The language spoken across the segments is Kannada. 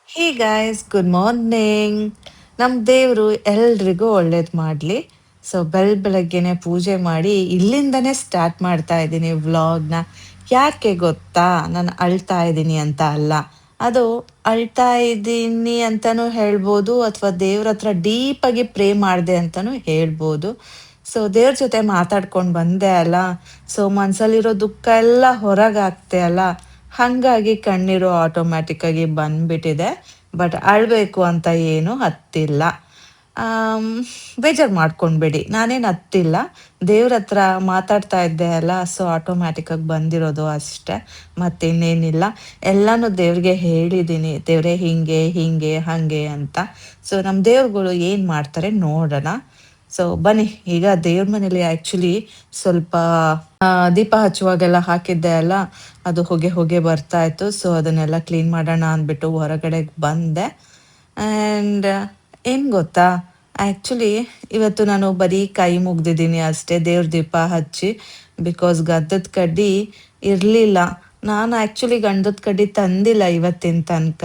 Hey guys, good morning. ನಮ್ಮ ದೇವರು ಎಲ್ರಿಗೂ ಒಳ್ಳೇದು ಮಾಡಲಿ. ಸೊ ಬೆಳಗ್ಗೆನೆ ಪೂಜೆ ಮಾಡಿ ಇಲ್ಲಿಂದನೇ ಸ್ಟಾರ್ಟ್ ಮಾಡ್ತಾ ಇದ್ದೀನಿ ವ್ಲಾಗ್ನ. ಯಾಕೆ ಗೊತ್ತಾ? ನಾನು ಅಳ್ತಾ ಇದ್ದೀನಿ ಅಂತ ಅಲ್ಲ. ಅದು ಅಳ್ತಾ ಇದ್ದೀನಿ ಅಂತಲೂ ಹೇಳ್ಬೋದು, ಅಥವಾ ದೇವ್ರ ಹತ್ರ ಡೀಪಾಗಿ ಪ್ರೇ ಮಾಡಿದೆ ಅಂತಲೂ ಹೇಳ್ಬೋದು. ಸೊ ದೇವ್ರ ಜೊತೆ ಮಾತಾಡ್ಕೊಂಡು ಬಂದೆ ಅಲ್ಲ, ಸೊ ಮನಸ್ಸಲ್ಲಿರೋ ದುಃಖ ಎಲ್ಲ ಹೊರಗೆ ಹಾಕ್ತೆ ಅಲ್ಲ, ಹಾಗಾಗಿ ಕಣ್ಣೀರು ಆಟೋಮ್ಯಾಟಿಕ್ಕಾಗಿ ಬಂದ್ಬಿಟ್ಟಿದೆ. ಬಟ್ ಅಳಬೇಕು ಅಂತ ಏನು ಹತ್ತಿಲ್ಲ. ಆಮ್, ಬೇಜಾರು ಮಾಡ್ಕೊಂಡ್ಬೇಡಿ, ನಾನೇನು ಹತ್ತಿಲ್ಲ. ದೇವ್ರ ಹತ್ರ ಮಾತಾಡ್ತಾ ಇದ್ದೆ ಅಲ್ಲ, ಸೊ ಆಟೋಮ್ಯಾಟಿಕ್ಕಾಗಿ ಬಂದಿರೋದು ಅಷ್ಟೆ, ಮತ್ತಿನ್ನೇನಿಲ್ಲ. ಎಲ್ಲನೂ ದೇವ್ರಿಗೆ ಹೇಳಿದ್ದೀನಿ, ದೇವ್ರೇ ಹಿಂಗೆ ಹಿಂಗೆ ಹಾಗೆ ಅಂತ. ಸೊ ನಮ್ಮ ದೇವ್ರುಗಳು ಏನು ಮಾಡ್ತಾರೆ ನೋಡೋಣ. ಸೊ ಬನ್ನಿ, ಈಗ ದೇವ್ರ ಮನೇಲಿ ಆ್ಯಕ್ಚುಲಿ ಸ್ವಲ್ಪ ದೀಪ ಹಚ್ಚುವಾಗೆಲ್ಲ ಹಾಕಿದ್ದೆ ಅಲ್ಲ, ಅದು ಹೊಗೆ ಹೊಗೆ ಬರ್ತಾ ಇತ್ತು. ಸೊ ಅದನ್ನೆಲ್ಲ ಕ್ಲೀನ್ ಮಾಡೋಣ ಅಂದ್ಬಿಟ್ಟು ಹೊರಗಡೆ ಬಂದೆ. ಆ್ಯಂಡ್ ಏನು ಗೊತ್ತಾ, ಆ್ಯಕ್ಚುಲಿ ಇವತ್ತು ನಾನು ಬರೀ ಕೈ ಮುಗ್ದಿದ್ದೀನಿ ಅಷ್ಟೇ, ದೇವ್ರ ದೀಪ ಹಚ್ಚಿ. ಬಿಕಾಸ್ ಗಂಧದ ಕಡ್ಡಿ ಇರಲಿಲ್ಲ. ನಾನು ಆ್ಯಕ್ಚುಲಿ ಗಂಧದ ಕಡ್ಡಿ ತಂದಿಲ್ಲ ಇವತ್ತಿನ ತನಕ.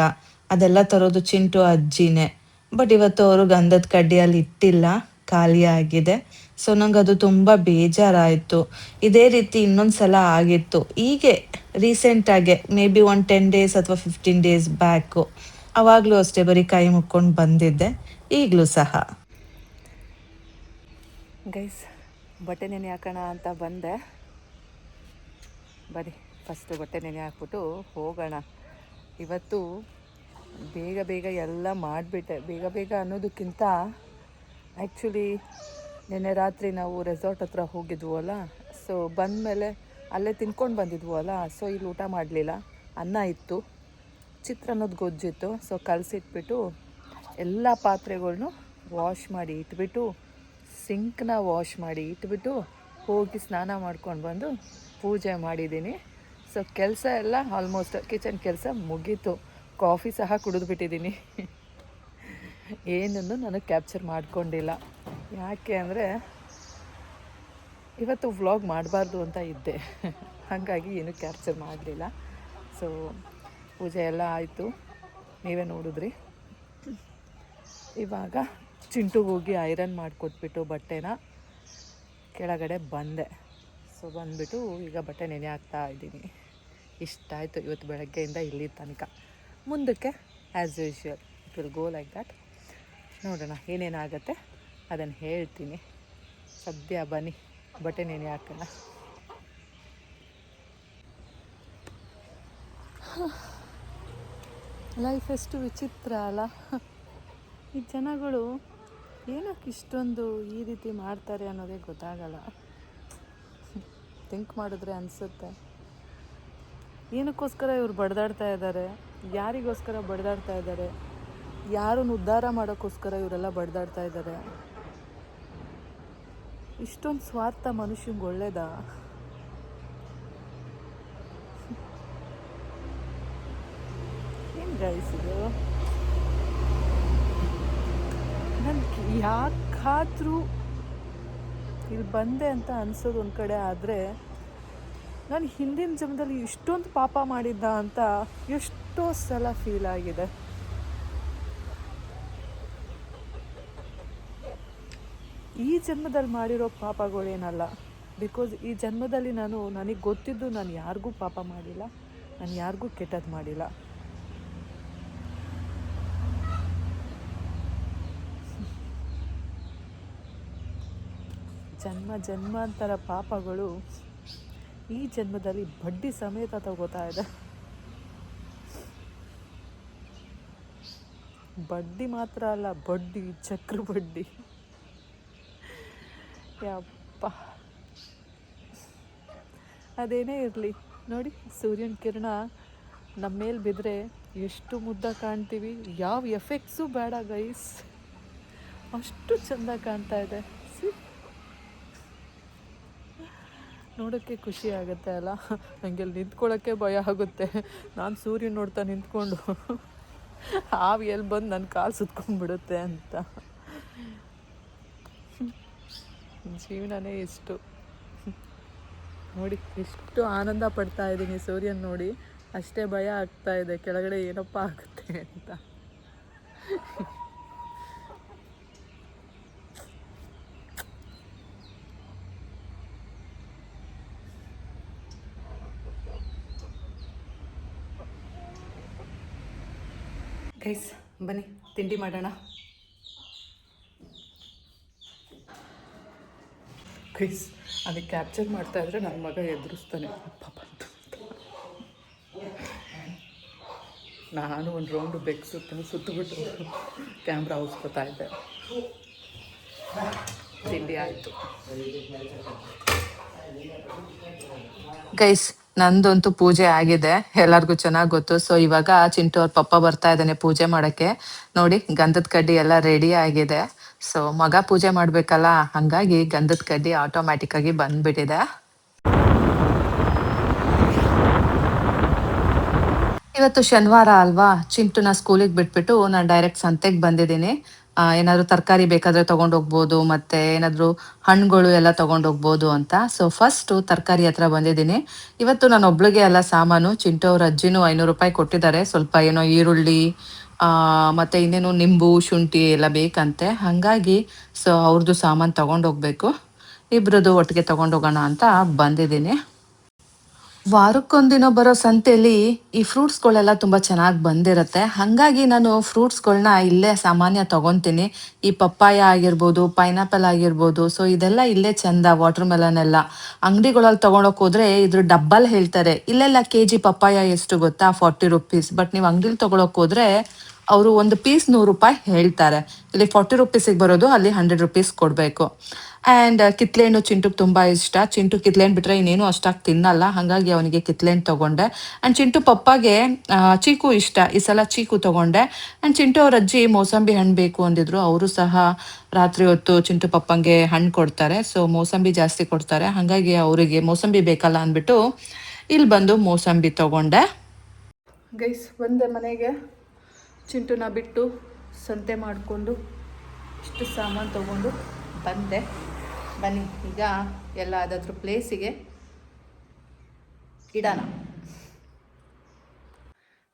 ಅದೆಲ್ಲ ತರೋದು ಚಿಂಟು ಅಜ್ಜಿನೇ. ಬಟ್ ಇವತ್ತು ಅವರು ಗಂಧದ ಕಡ್ಡಿ ಅಲ್ಲಿ ಇಟ್ಟಿಲ್ಲ, ಖಾಲಿ ಆಗಿದೆ. ಸೊ ನಂಗೆ ಅದು ತುಂಬ ಬೇಜಾರಾಯಿತು. ಇದೇ ರೀತಿ ಇನ್ನೊಂದು ಸಲ ಆಗಿತ್ತು, ಹೀಗೆ ರೀಸೆಂಟಾಗೆ, ಮೇ ಬಿ ಒಂದು 10 ಡೇಸ್ ಅಥವಾ 15 ಡೇಸ್ ಬ್ಯಾಕು. ಅವಾಗಲೂ ಅಷ್ಟೇ ಬರೀ ಕೈ ಮುಕ್ಕೊಂಡು ಬಂದಿದ್ದೆ, ಈಗಲೂ ಸಹ. ಗೈಸ್, ಬಟ್ಟೆ ನೆನೆ ಹಾಕೋಣ ಅಂತ ಬಂದೆ. ಬನ್ನಿ, ಫಸ್ಟು ಬಟ್ಟೆ ನೆನೆ ಹಾಕ್ಬಿಟ್ಟು ಹೋಗೋಣ. ಇವತ್ತು ಬೇಗ ಬೇಗ ಎಲ್ಲ ಮಾಡಿಬಿಟ್ಟೆ. ಬೇಗ ಬೇಗ ಅನ್ನೋದಕ್ಕಿಂತ ಆ್ಯಕ್ಚುಲಿ ನಿನ್ನೆ ರಾತ್ರಿ ನಾವು ರೆಸಾರ್ಟ್ ಹತ್ರ ಹೋಗಿದ್ವಲ್ಲ, ಸೊ ಬಂದಮೇಲೆ ಅಲ್ಲೇ ತಿನ್ಕೊಂಡು ಬಂದಿದ್ವಲ್ಲ, ಸೊ ಇಲ್ಲಿ ಊಟ ಮಾಡಲಿಲ್ಲ. ಅನ್ನ ಇತ್ತು, ಚಿತ್ರಾನ್ನದ ಗೊಜ್ಜಿತ್ತು. ಸೊ ಕಲಸಿಟ್ಬಿಟ್ಟು ಎಲ್ಲ ಪಾತ್ರೆಗಳ್ನು ವಾಶ್ ಮಾಡಿ ಇಟ್ಬಿಟ್ಟು, ಸಿಂಕ್ನ ವಾಶ್ ಮಾಡಿ ಇಟ್ಬಿಟ್ಟು, ಹೋಗಿ ಸ್ನಾನ ಮಾಡ್ಕೊಂಡು ಬಂದು ಪೂಜೆ ಮಾಡಿದ್ದೀನಿ. ಸೊ ಕೆಲಸ ಎಲ್ಲ ಆಲ್ಮೋಸ್ಟ್ ಕಿಚನ್ ಕೆಲಸ ಮುಗೀತು. ಕಾಫಿ ಸಹ ಕುಡಿದ್ಬಿಟ್ಟಿದ್ದೀನಿ. ಏನನ್ನು ನಾನು ಕ್ಯಾಪ್ಚರ್ ಮಾಡ್ಕೊಂಡಿಲ್ಲ. ಯಾಕೆ ಅಂದರೆ ಇವತ್ತು ವ್ಲಾಗ್ ಮಾಡಬಾರ್ದು ಅಂತ ಇದ್ದೆ, ಹಾಗಾಗಿ ಏನೂ ಕ್ಯಾಪ್ಚರ್ ಮಾಡಲಿಲ್ಲ. ಸೊ ಪೂಜೆ ಎಲ್ಲ ಆಯಿತು, ನೀವೇ ನೋಡಿದ್ರಿ. ಇವಾಗ ಚಿಂಟುಗೆ ಹೋಗಿ ಐರನ್ ಮಾಡಿಕೊಟ್ಬಿಟ್ಟು ಬಟ್ಟೆನ ಕೆಳಗಡೆ ಬಂದೆ. ಸೊ ಬಂದುಬಿಟ್ಟು ಈಗ ಬಟ್ಟೆ ನೆನೆ ಹಾಕ್ತಾ ಇದ್ದೀನಿ. ಇಷ್ಟಾಯಿತು ಇವತ್ತು ಬೆಳಗ್ಗೆಯಿಂದ ಇಲ್ಲಿ ತನಕ. ಮುಂದಕ್ಕೆ as usual it will go like that. ನೋಡೋಣ ಏನೇನಾಗುತ್ತೆ ಅದನ್ನು ಹೇಳ್ತೀನಿ. ಸದ್ಯ ಬನ್ನಿ ಬಟ್ಟೆ ನೆನೆ ಹಾಕೋಣ. ಲೈಫ್ ಎಷ್ಟು ವಿಚಿತ್ರ ಅಲ್ಲ. ಈ ಜನಗಳು ಏನಕ್ಕೆ ಇಷ್ಟೊಂದು ಈ ರೀತಿ ಮಾಡ್ತಾರೆ ಅನ್ನೋದೇ ಗೊತ್ತಾಗಲ್ಲ. ಥಿಂಕ್ ಮಾಡಿದ್ರೆ ಅನಿಸುತ್ತೆ, ಏನಕ್ಕೋಸ್ಕರ ಇವ್ರು ಬಡ್ದಾಡ್ತಾ ಇದ್ದಾರೆ, ಯಾರಿಗೋಸ್ಕರ ಬಡ್ದಾಡ್ತಾ ಇದ್ದಾರೆ, ಯಾರನ್ನು ಉದ್ಧಾರ ಮಾಡೋಕ್ಕೋಸ್ಕರ ಇವರೆಲ್ಲ ಬಡ್ದಾಡ್ತಾ ಇದ್ದಾರೆ. ಇಷ್ಟೊಂದು ಸ್ವಾರ್ಥ ಮನುಷ್ಯಂಗೆ ಒಳ್ಳೇದಾ? ಏನು ಗೈಸ್ ಇದು? ನನಗೆ ಯಾಕಾದರೂ ಇಲ್ಲಿ ಬಂದೆ ಅಂತ ಅನಿಸೋದು ಒಂದು ಕಡೆ, ಆದರೆ ನಾನು ಹಿಂದಿನ ಜನ್ಮದಲ್ಲಿ ಇಷ್ಟೊಂದು ಪಾಪ ಮಾಡಿದ್ದ ಅಂತ ಎಷ್ಟೋ ಸಲ ಫೀಲ್ ಆಗಿದೆ. ಈ ಜನ್ಮದಲ್ಲಿ ಮಾಡಿರೋ ಪಾಪಗಳೇನಲ್ಲ. ಬಿಕಾಸ್ ಈ ಜನ್ಮದಲ್ಲಿ ನನಗೆ ಗೊತ್ತಿದ್ದು ನಾನು ಯಾರಿಗೂ ಪಾಪ ಮಾಡಿಲ್ಲ, ನಾನು ಯಾರಿಗೂ ಕೆಟ್ಟದ್ದು ಮಾಡಿಲ್ಲ. ಜನ್ಮಾಂತರ ಪಾಪಗಳು ಈ ಜನ್ಮದಲ್ಲಿ ಬಡ್ಡಿ ಸಮೇತ ತಗೋತಾ ಇದೆ. ಬಡ್ಡಿ ಮಾತ್ರ ಅಲ್ಲ, ಬಡ್ಡಿ, ಚಕ್ರ ಬಡ್ಡಿ. ಯಪ್ಪ, ಅದೇನೇ ಇರಲಿ ನೋಡಿ, ಸೂರ್ಯನ ಕಿರಣ ನಮ್ಮ ಮೇಲೆ ಬಿದ್ದರೆ ಎಷ್ಟು ಮುದ್ದ ಕಾಣ್ತೀವಿ. ಯಾವ ಎಫೆಕ್ಟ್ಸು ಬೇಡ ಗೈಸ್, ಅಷ್ಟು ಚೆಂದ ಕಾಣ್ತಾ ಇದೆ. ನೋಡೋಕ್ಕೆ ಖುಷಿ ಆಗುತ್ತೆ ಅಲ್ಲ. ನನಗೆ ಅಲ್ಲಿ ನಿಂತ್ಕೊಳ್ಳೋಕ್ಕೆ ಭಯ ಆಗುತ್ತೆ. ನಾನು ಸೂರ್ಯ ನೋಡ್ತಾ ನಿಂತ್ಕೊಂಡು ಹಾವು ಎಲ್ಲಿ ಬಂದು ನನ್ನ ಕಾಲು ಸುತ್ಕೊಂಡ್ಬಿಡುತ್ತೆ ಅಂತ. ಜೀವನನೇ ಇಷ್ಟು. ನೋಡಿ ಎಷ್ಟು ಆನಂದ ಪಡ್ತಾ ಇದ್ದೀನಿ ಸೂರ್ಯನ ನೋಡಿ, ಅಷ್ಟೇ ಭಯ ಆಗ್ತಾ ಇದೆ ಕೆಳಗಡೆ ಏನಪ್ಪ ಆಗುತ್ತೆ ಅಂತ. ಗೈಸ್ ಬನ್ನಿ ತಿಂಡಿ ಮಾಡೋಣ. ಗೈಸ್ ಅದಕ್ಕೆ ಕ್ಯಾಪ್ಚರ್ ಮಾಡ್ತಾ ಇದ್ರೆ ನನ್ನ ಮಗ ಎದುರಿಸ್ತಾನೆ ಅಪ್ಪ ಬಂತು. ನಾನು ಒಂದು ರೌಂಡು ಬೆಕ್ ಸುತ್ತಬಿಟ್ಟು ಕ್ಯಾಮ್ರಾ ಉಸ್ಕೊತಾ ಇದ್ದೆ. ತಿಂಡಿ ಆಯಿತು ಗೈಸ್. ನಂದಂತೂ ಪೂಜೆ ಆಗಿದೆ, ಎಲ್ಲರಿಗೂ ಚೆನ್ನಾಗಿ ಗೊತ್ತು. ಸೊ ಇವಾಗ ಚಿಂಟು ಅವ್ರ ಪಪ್ಪ ಬರ್ತಾ ಇದ್ದಾನೆ ಪೂಜೆ ಮಾಡೋಕ್ಕೆ. ನೋಡಿ ಗಂಧದ ಕಡ್ಡಿ ಎಲ್ಲ ರೆಡಿ ಆಗಿದೆ. ಸೊ ಮಗ ಪೂಜೆ ಮಾಡಬೇಕಲ್ಲ, ಹಾಗಾಗಿ ಗಂಧದ ಕಡ್ಡಿ ಆಟೋಮ್ಯಾಟಿಕ್ ಆಗಿ ಬಂದ್ಬಿಟ್ಟಿದೆ. ಇವತ್ತು ಶನಿವಾರ ಅಲ್ವಾ, ಚಿಂಟುನ ಸ್ಕೂಲಿಗೆ ಬಿಟ್ಬಿಟ್ಟು ನಾನು ಡೈರೆಕ್ಟ್ ಸಂತೆಗೆ ಬಂದಿದ್ದೀನಿ. ಏನಾದರೂ ತರಕಾರಿ ಬೇಕಾದರೆ ತೊಗೊಂಡೋಗ್ಬೋದು, ಮತ್ತು ಏನಾದರೂ ಹಣ್ಣುಗಳು ಎಲ್ಲ ತೊಗೊಂಡೋಗ್ಬೋದು ಅಂತ. ಸೊ ಫಸ್ಟು ತರಕಾರಿ ಹತ್ರ ಬಂದಿದ್ದೀನಿ. ಇವತ್ತು ನಾನು ಒಬ್ಳಿಗೆ ಎಲ್ಲ ಸಾಮಾನು, ಚಿಂಟು ಅವ್ರ ಅಜ್ಜಿನೂ 500 ರೂಪಾಯಿ ಕೊಟ್ಟಿದ್ದಾರೆ. ಸ್ವಲ್ಪ ಏನೋ ಈರುಳ್ಳಿ ಮತ್ತು ಇನ್ನೇನು ನಿಂಬು ಶುಂಠಿ ಎಲ್ಲ ಬೇಕಂತೆ, ಹಾಗಾಗಿ ಸೊ ಅವ್ರದ್ದು ಸಾಮಾನು ತೊಗೊಂಡೋಗ್ಬೇಕು. ಇಬ್ಬರದ್ದು ಒಟ್ಟಿಗೆ ತೊಗೊಂಡೋಗೋಣ ಅಂತ ಬಂದಿದ್ದೀನಿ. ವಾರಕ್ಕೊಂದಿನ ಬರೋ ಸಂತೆಯಲ್ಲಿ ಈ ಫ್ರೂಟ್ಸ್ಗಳೆಲ್ಲ ತುಂಬ ಚೆನ್ನಾಗಿ ಬಂದಿರುತ್ತೆ. ಹಾಗಾಗಿ ನಾನು ಫ್ರೂಟ್ಸ್ಗಳನ್ನ ಇಲ್ಲೇ ಸಾಮಾನ್ಯ ತೊಗೊತೀನಿ. ಈ ಪಪ್ಪಾಯ ಆಗಿರ್ಬೋದು, ಪೈನಾಪಲ್ ಆಗಿರ್ಬೋದು, ಸೊ ಇದೆಲ್ಲ ಇಲ್ಲೇ ಚಂದ. ವಾಟರ್ ಮೆಲನ್ ಎಲ್ಲ ಅಂಗಡಿಗಳಲ್ಲಿ ತೊಗೊಳಕ್ಕೆ ಹೋದ್ರೆ ಇದ್ರ ಡಬ್ಬಲ್ ಹೇಳ್ತಾರೆ. ಇಲ್ಲೆಲ್ಲ KG ಪಪ್ಪಾಯ ಎಷ್ಟು ಗೊತ್ತಾ, 40 ರುಪೀಸ್. ಬಟ್ ನೀವು ಅಂಗಡಿಲಿ ತೊಗೊಳಕ್ಕೆ ಹೋದ್ರೆ ಅವರು ಒಂದು ಪೀಸ್ 100 ರೂಪಾಯಿ ಹೇಳ್ತಾರೆ. ಇಲ್ಲಿ 40 ರುಪೀಸಿಗೆ ಬರೋದು, ಅಲ್ಲಿ 100 ರುಪೀಸ್ ಕೊಡಬೇಕು. ಆ್ಯಂಡ್ ಕಿತ್ಲೆಹಣ್ಣು ಚಿಂಟುಗೆ ತುಂಬ ಇಷ್ಟ. ಚಿಂಟು ಕಿತ್ಲೆಹಣ್ಣು ಬಿಟ್ಟರೆ ಇನ್ನೇನು ಅಷ್ಟಾಗಿ ತಿನ್ನಲ್ಲ, ಹಾಗಾಗಿ ಅವನಿಗೆ ಕಿತ್ಲೆಹಣ್ಣು ತೊಗೊಂಡೆ. ಆ್ಯಂಡ್ ಚಿಂಟು ಪಪ್ಪಾಗೆ ಚೀಕು ಇಷ್ಟ, ಈ ಸಲ ಚೀಕು ತೊಗೊಂಡೆ. ಆ್ಯಂಡ್ ಚಿಂಟು ಅವ್ರ ಅಜ್ಜಿ ಮೋಸಂಬಿ ಹಣ್ಣು ಬೇಕು ಅಂದಿದ್ರು, ಅವರು ಸಹ ರಾತ್ರಿ ಹೊತ್ತು ಚಿಂಟು ಪಪ್ಪಂಗೆ ಹಣ್ಣು ಕೊಡ್ತಾರೆ. ಸೊ ಮೋಸಂಬಿ ಜಾಸ್ತಿ ಕೊಡ್ತಾರೆ, ಹಾಗಾಗಿ ಅವರಿಗೆ ಮೋಸಂಬಿ ಬೇಕಲ್ಲ ಅಂದ್ಬಿಟ್ಟು ಇಲ್ಲಿ ಬಂದು ಮೋಸಂಬಿ ತೊಗೊಂಡೆ. ಗೈಸ್ ಬಂದೆ ಮನೆಗೆ, ಚಿಂಟುನ ಬಿಟ್ಟು ಸಂತೆ ಮಾಡಿಕೊಂಡು ಇಷ್ಟು ಸಾಮಾನು ತೊಗೊಂಡು ಬಂದೆ. ಬನ್ನಿ ಈಗ ಎಲ್ಲ ಅದಾದ್ರೂ ಪ್ಲೇಸಿಗೆ ಇಡೋಣ.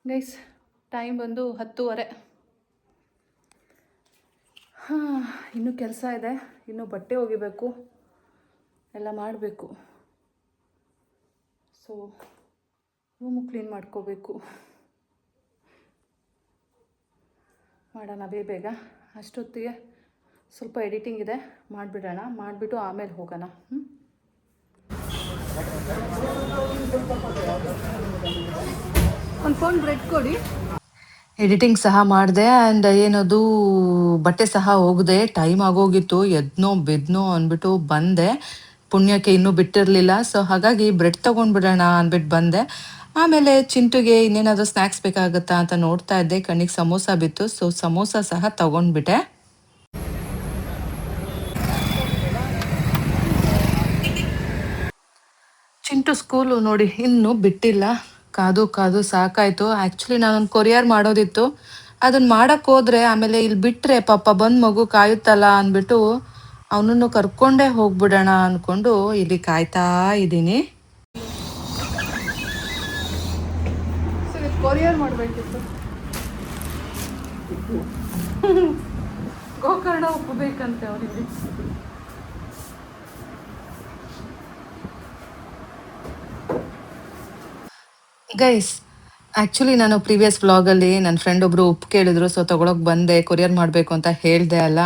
ಗೈಸ್ ಟೈಮ್ ಬಂದು 10:30. ಇನ್ನೂ ಕೆಲಸ ಇದೆ, ಇನ್ನೂ ಬಟ್ಟೆ ಒಗಿಬೇಕು, ಎಲ್ಲ ಮಾಡಬೇಕು. ಸೊ ರೂಮು ಕ್ಲೀನ್ ಮಾಡ್ಕೋಬೇಕು. ಮಾಡೋಣ ಬೇಗ. ಅಷ್ಟೊತ್ತಿಗೆ ಸ್ವಲ್ಪ ಎಡಿಟಿಂಗ್ ಇದೆ, ಮಾಡಿಬಿಡೋಣ. ಮಾಡಿಬಿಟ್ಟು ಆಮೇಲೆ ಹೋಗೋಣ. ಒಂದು ಫೋನ್ ಬ್ರೆಡ್ ಕೊಡಿ. ಎಡಿಟಿಂಗ್ ಸಹ ಮಾಡಿದೆ. ಆ್ಯಂಡ್ ಏನದು ಬಟ್ಟೆ ಸಹ ಹೋಗಿದೆ, ಟೈಮ್ ಆಗೋಗಿತ್ತು. ಎದ್ನೋ ಬೆದ್ನೋ ಅಂದ್ಬಿಟ್ಟು ಬಂದೆ. ಪುಣ್ಯಕ್ಕೆ ಇನ್ನೂ ಬಿಟ್ಟಿರಲಿಲ್ಲ. ಸೊ ಹಾಗಾಗಿ ಬ್ರೆಡ್ ತೊಗೊಂಡ್ಬಿಡೋಣ ಅಂದ್ಬಿಟ್ಟು ಬಂದೆ. ಆಮೇಲೆ ಚಿಂಟುಗೆ ಇನ್ನೇನಾದರೂ ಸ್ನ್ಯಾಕ್ಸ್ ಬೇಕಾಗುತ್ತಾ ಅಂತ ನೋಡ್ತಾ ಇದ್ದೆ, ಕಣ್ಣಿಗೆ ಸಮೋಸ ಬಿತ್ತು. ಸೊ ಸಮೋಸ ಸಹ ತೊಗೊಂಡ್ಬಿಟ್ಟೆ. ಚಿಂಟು ಸ್ಕೂಲು ನೋಡಿ ಇನ್ನೂ ಬಿಟ್ಟಿಲ್ಲ. ಕಾದು ಕಾದು ಸಾಕಾಯಿತು. ಆ್ಯಕ್ಚುಲಿ ನಾನೊಂದು ಕೊರಿಯರ್ ಮಾಡೋದಿತ್ತು, ಅದನ್ನು ಮಾಡೋಕ್ಕೆ ಹೋದರೆ ಆಮೇಲೆ ಇಲ್ಲಿ ಬಿಟ್ಟರೆ ಪಾಪ ಬಂದು ಮಗು ಕಾಯುತ್ತಲ್ಲ ಅಂದ್ಬಿಟ್ಟು ಅವನನ್ನು ಕರ್ಕೊಂಡೇ ಹೋಗ್ಬಿಡೋಣ ಅಂದ್ಕೊಂಡು ಇಲ್ಲಿ ಕಾಯ್ತಾ ಇದ್ದೀನಿ. ಕೊರಿಯರ್ ಮಾಡಬೇಕಿತ್ತು. ಗೋಕರ್ಣ ಉಪ್ಪು ಬೇಕಂತೆ ಅವರಿಗೆ. ಗೈಸ್ ಆ್ಯಕ್ಚುಲಿ ನಾನು ಪ್ರೀವಿಯಸ್ ವ್ಲಾಗಲ್ಲಿ ನನ್ನ ಫ್ರೆಂಡ್ ಒಬ್ಬರು ಉಪ್ಪು ಕೇಳಿದ್ರು. ಸೊ ತೊಗೊಳಕ್ಕೆ ಬಂದೆ, ಕೊರಿಯರ್ ಮಾಡಬೇಕು ಅಂತ ಹೇಳಿದೆ ಅಲ್ಲ.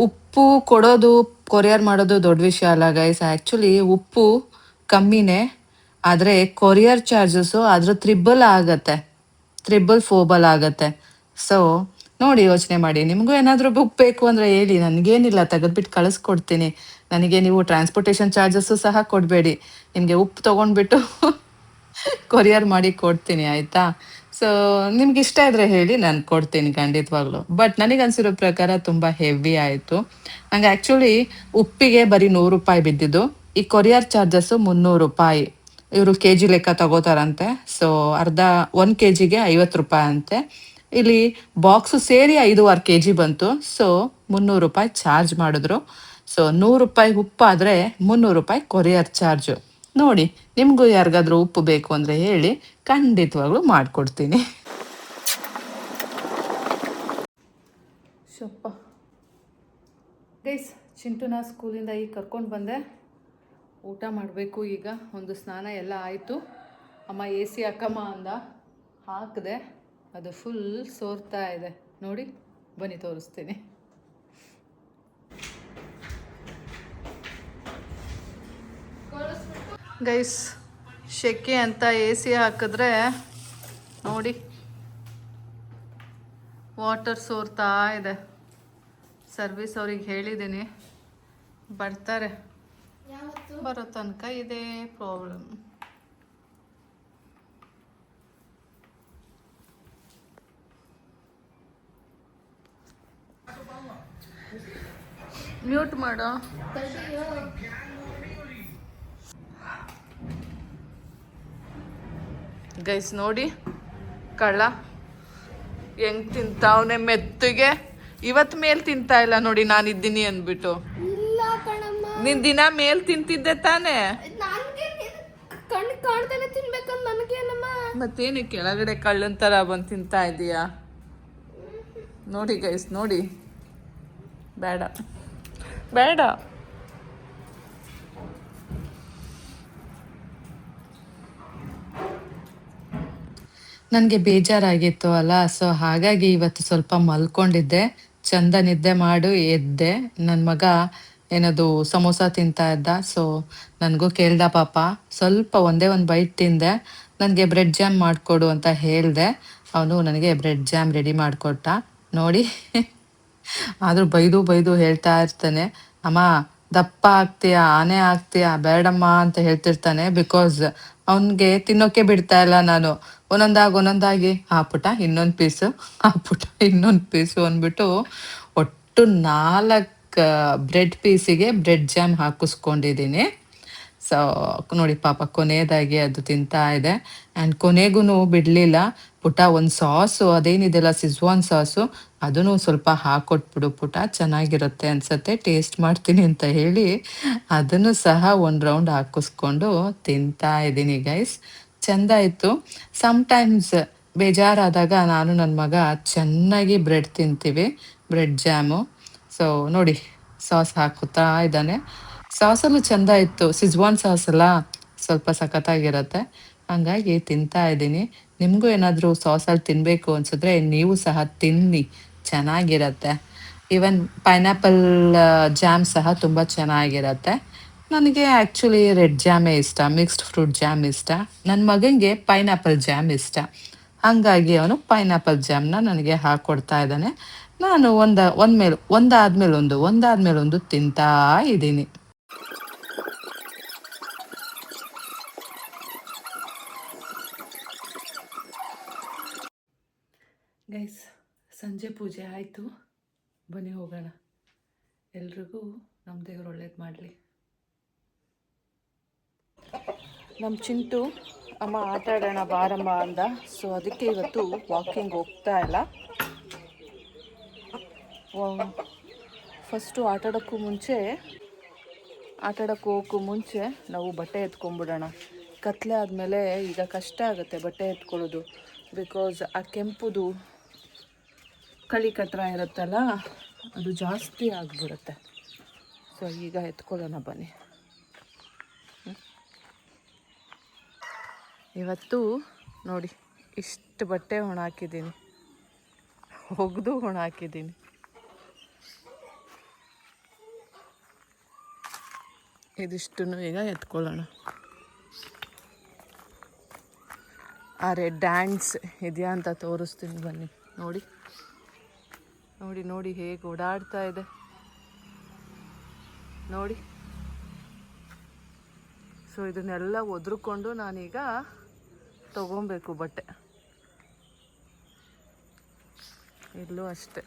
ಉಪ್ಪು ಕೊಡೋದು ಕೊರಿಯರ್ ಮಾಡೋದು ದೊಡ್ಡ ವಿಷಯ ಅಲ್ಲ ಗೈಸ್. ಆ್ಯಕ್ಚುಲಿ ಉಪ್ಪು ಕಮ್ಮಿನೇ, ಆದರೆ ಕೊರಿಯರ್ ಚಾರ್ಜಸ್ಸು ಅದ್ರ ತ್ರಿಬಲ್ ಆಗುತ್ತೆ, 344 ಆಗುತ್ತೆ. ಸೊ ನೋಡಿ ಯೋಚನೆ ಮಾಡಿ, ನಿಮಗೂ ಏನಾದರೂ ಬುಕ್ ಬೇಕು ಅಂದರೆ ಹೇಳಿ, ನನಗೇನಿಲ್ಲ, ತೆಗೆದ್ಬಿಟ್ಟು ಕಳಿಸ್ಕೊಡ್ತೀನಿ. ನನಗೆ ನೀವು ಟ್ರಾನ್ಸ್ಪೋರ್ಟೇಷನ್ ಚಾರ್ಜಸ್ಸು ಸಹ ಕೊಡಬೇಡಿ, ನಿಮಗೆ ಉಪ್ಪು ತೊಗೊಂಡ್ಬಿಟ್ಟು ಕೊರಿಯರ್ ಮಾಡಿ ಕೊಡ್ತೀನಿ ಆಯಿತಾ. ಸೊ ನಿಮ್ಗೆ ಇಷ್ಟ ಇದ್ದರೆ ಹೇಳಿ, ನಾನು ಕೊಡ್ತೀನಿ ಖಂಡಿತವಾಗ್ಲೂ. ಬಟ್ ನನಗೆ ಅನಿಸಿರೋ ಪ್ರಕಾರ ತುಂಬ ಹೆವಿ ಆಯಿತು. ನಂಗೆ ಆ್ಯಕ್ಚುಲಿ ಉಪ್ಪಿಗೆ ಬರೀ 100 ರೂಪಾಯಿ ಬಿದ್ದಿದ್ದು, ಈ ಕೊರಿಯರ್ ಚಾರ್ಜಸ್ಸು 300 ರೂಪಾಯಿ. ಇವರು KG ಲೆಕ್ಕ ತಗೋತಾರಂತೆ. ಸೊ 1 kgಗೆ 50 ರೂಪಾಯಿ ಅಂತೆ. ಇಲ್ಲಿ ಬಾಕ್ಸು ಸೇರಿ 5.5 kg ಬಂತು. ಸೊ 300 ರೂಪಾಯಿ ಚಾರ್ಜ್ ಮಾಡಿದ್ರು. ಸೊ 100 ರೂಪಾಯಿ ಉಪ್ಪಾದರೆ 300 ರೂಪಾಯಿ ಕೊರಿಯರ್ ಚಾರ್ಜು. ನೋಡಿ, ನಿಮಗೂ ಯಾರಿಗಾದ್ರೂ ಉಪ್ಪು ಬೇಕು ಅಂದರೆ ಹೇಳಿ, ಖಂಡಿತವಾಗ್ಲೂ ಮಾಡಿಕೊಡ್ತೀನಿ. ಶಪ್ಪ ಗೈಸ್, ಚಿಂಟುನ ಸ್ಕೂಲಿಂದ ಈಗ ಕರ್ಕೊಂಡು ಬಂದೆ. ಊಟ ಮಾಡಬೇಕು ಈಗ. ಒಂದು ಸ್ನಾನ ಎಲ್ಲ ಆಯಿತು. ಅಮ್ಮ ಎ ಸಿ ಹಾಕಮ್ಮ ಅಂದ, ಹಾಕಿದೆ. ಅದು ಫುಲ್ ಸೋರ್ತಾ ಇದೆ ನೋಡಿ, ಬನ್ನಿ ತೋರಿಸ್ತೀನಿ. ಗೈಸ್, ಶೆಕೆ ಅಂತ ಎ ಸಿ ಹಾಕಿದ್ರೆ ನೋಡಿ ವಾಟರ್ ಸೋರ್ತಾ ಇದೆ. ಸರ್ವಿಸ್ ಅವ್ರಿಗೆ ಹೇಳಿದ್ದೀನಿ, ಬರ್ತಾರೆ. ಬರೋ ತನಕ ಇದೇ ಪ್ರಾಬ್ಲಮ್. ಮ್ಯೂಟ್ ಮಾಡೋ. ಗೈಸ್ ನೋಡಿ, ಕಳ್ಳ ಹೆಂಗ್ ತಿಂತಾವನೆ ಮೆತ್ತಗೆ. ಇವತ್ತು ಮೇಲ್ ತಿಂತಾ ಇಲ್ಲ ನೋಡಿ, ನಾನಿದ್ದೀನಿ ಅಂದ್ಬಿಟ್ಟು. ನೀನ್ ದಿನ ಮೇಲ್ ತಿಂತಿದ್ದೆ ತಾನೇ? ಮತ್ತೇನು ಕೆಳಗಡೆ ಕಳ್ಳನ್ ತರ ಬಂದು ತಿಂತಾ ಇದೀಯಾ? ನೋಡಿ ಗೈಸ್ ನೋಡಿ, ಬೇಡ ಬೇಡ. ನನಗೆ ಬೇಜಾರಾಗಿತ್ತು ಅಲ್ಲ, ಸೊ ಹಾಗಾಗಿ ಇವತ್ತು ಸ್ವಲ್ಪ ಮಲ್ಕೊಂಡಿದ್ದೆ. ಚಂದ ನಿದ್ದೆ ಮಾಡು ಎದ್ದೆ. ನನ್ನ ಮಗ ಏನದು ಸಮೋಸ ತಿಂತಾ ಇದ್ದ, ಸೊ ನನಗೂ ಕೇಳ್ದ ಪಾಪ. ಸ್ವಲ್ಪ ಒಂದೇ ಒಂದು ಬೈಟ್ ತಿಂದೆ. ನನಗೆ ಬ್ರೆಡ್ ಜಾಮ್ ಮಾಡಿಕೊಡು ಅಂತ ಹೇಳಿದೆ. ಅವನು ನನಗೆ ಬ್ರೆಡ್ ಜಾಮ್ ರೆಡಿ ಮಾಡಿಕೊಟ್ಟ ನೋಡಿ. ಆದರೂ ಬೈದು ಬೈದು ಹೇಳ್ತಾ ಇರ್ತಾನೆ, ಅಮ್ಮ ದಪ್ಪ ಆಗ್ತೀಯಾ, ಆನೆ ಆಗ್ತೀಯಾ, ಬೇಡಮ್ಮ ಅಂತ ಹೇಳ್ತಿರ್ತಾನೆ. ಬಿಕಾಸ್ ಅವನಿಗೆ ತಿನ್ನೋಕೆ ಬಿಡ್ತಾ ಇಲ್ಲ ನಾನು. ಒಂದೊಂದಾಗಿ ಪುಟ ಇನ್ನೊಂದು ಪೀಸು, ಪುಟ ಇನ್ನೊಂದು ಪೀಸು ಅಂದ್ಬಿಟ್ಟು ಒಟ್ಟು 4 ಬ್ರೆಡ್ ಪೀಸಿಗೆ ಬ್ರೆಡ್ ಜಾಮ್ ಹಾಕಿಸ್ಕೊಂಡಿದ್ದೀನಿ. ಸೊ ನೋಡಿ ಪಾಪ ಕೊನೆಯದಾಗಿ ಅದು ತಿಂತಾ ಇದೆ. ಆ್ಯಂಡ್ ಕೊನೆಗೂ ಬಿಡಲಿಲ್ಲ. ಪುಟ ಒಂದು ಸಾಸು ಅದೇನಿದೆಲ್ಲ ಸಿಜ್ವಾನ್ ಸಾಸು, ಅದನ್ನು ಸ್ವಲ್ಪ ಹಾಕೊಟ್ಬಿಡು ಪುಟ, ಚೆನ್ನಾಗಿರುತ್ತೆ ಅನ್ಸತ್ತೆ, ಟೇಸ್ಟ್ ಮಾಡ್ತೀನಿ ಅಂತ ಹೇಳಿ ಅದನ್ನು ಸಹ ಒಂದು ರೌಂಡ್ ಹಾಕಿಸ್ಕೊಂಡು ತಿಂತಾ ಇದ್ದೀನಿ ಗೈಸ್. ಚೆಂದ ಇತ್ತು. ಸಮ್ಟೈಮ್ಸ್ ಬೇಜಾರಾದಾಗ ನಾನು ನನ್ನ ಮಗ ಚೆನ್ನಾಗಿ ಬ್ರೆಡ್ ತಿಂತೀವಿ, ಬ್ರೆಡ್ ಜಾಮು. ಸೊ ನೋಡಿ ಸಾಸ್ ಹಾಕುತ್ತಾ ಇದ್ದಾನೆ. ಸಾಸಲ್ಲೂ ಚೆಂದ ಇತ್ತು, ಸಿಜ್ವಾನ್ ಸಾಸ್ ಅಲ್ಲ, ಸ್ವಲ್ಪ ಸಖತ್ತಾಗಿರುತ್ತೆ. ಹಾಗಾಗಿ ತಿಂತಾ ಇದ್ದೀನಿ. ನಿಮಗೂ ಏನಾದರೂ ಸಾಸಲ್ಲಿ ತಿನ್ನಬೇಕು ಅನ್ಸಿದ್ರೆ ನೀವು ಸಹ ತಿನ್ನಿ, ಚೆನ್ನಾಗಿರತ್ತೆ. ಈವನ್ ಪೈನಾಪಲ್ ಜಾಮ್ ಸಹ ತುಂಬ ಚೆನ್ನಾಗಿರತ್ತೆ. ನನಗೆ ಆ್ಯಕ್ಚುಲಿ ರೆಡ್ ಜಾಮೇ ಇಷ್ಟ, ಮಿಕ್ಸ್ಡ್ ಫ್ರೂಟ್ ಜಾಮ್ ಇಷ್ಟ. ನನ್ನ ಮಗನಿಗೆ ಪೈನಾಪಲ್ ಜಾಮ್ ಇಷ್ಟ. ಹಾಗಾಗಿ ಅವನು ಪೈನಾಪಲ್ ಜಾಮ್ನ ನನಗೆ ಹಾಕ್ಕೊಡ್ತಾ ಇದ್ದಾನೆ. ನಾನು ಒಂದಾದ್ಮೇಲೆ ಒಂದು ತಿಂತಾ ಇದ್ದೀನಿ. ಗೈಸ್, ಸಂಜೆ ಪೂಜೆ ಆಯಿತು, ಬನ್ನಿ ಹೋಗೋಣ. ಎಲ್ರಿಗೂ ನಮ್ಮ ದೇವ್ರು ಒಳ್ಳೇದು ಮಾಡಲಿ. ನಮ್ಮ ಚಿಂಟು ಅಮ್ಮ ಆಟ ಆಡೋಣ ಬಾರಮ್ಮ ಅಂದ, ಸೊ ಅದಕ್ಕೆ ಇವತ್ತು ವಾಕಿಂಗ್ ಹೋಗ್ತಾ ಇಲ್ಲ. ಫಸ್ಟು ಆಟಾಡೋಕ್ಕೂ ಮುಂಚೆ ನಾವು ಬಟ್ಟೆ ಎತ್ಕೊಂಡ್ಬಿಡೋಣ. ಕತ್ಲೆ ಆದಮೇಲೆ ಈಗ ಕಷ್ಟ ಆಗುತ್ತೆ ಬಟ್ಟೆ ಎತ್ಕೊಳ್ಳೋದು, ಬಿಕಾಸ್ ಆ ಕೆಂಪುದು ಕಳಿ ಕಟ್ರ ಇರುತ್ತಲ್ಲ, ಅದು ಜಾಸ್ತಿ ಆಗಿಬಿಡುತ್ತೆ. ಸೊ ಈಗ ಎತ್ಕೊಳ್ಳೋಣ ಬನ್ನಿ. ಇವತ್ತು ನೋಡಿ ಇಷ್ಟು ಬಟ್ಟೆ ಹಾಕಿದ್ದೀನಿ, ಒಗೆದು ಹಾಕಿದ್ದೀನಿ. ಇದಿಷ್ಟನ್ನು ಈಗ ಎತ್ಕೊಳ್ಳೋಣ. ಆ ರೆಡ್ ಹ್ಯಾಂಡ್ಸ್ ಇದೆಯಾ ಅಂತ ತೋರಿಸ್ತೀನಿ ಬನ್ನಿ. ನೋಡಿ ನೋಡಿ ನೋಡಿ ಹೇಗೆ ಓಡಾಡ್ತಾ ಇದೆ ನೋಡಿ. ಸೊ ಇದನ್ನೆಲ್ಲ ಒದ್ರುಕೊಂಡು ನಾನೀಗ ತಗೊಬೇಕು ಬಟ್ಟೆ. ಇಲ್ಲೂ ಅಷ್ಟೆ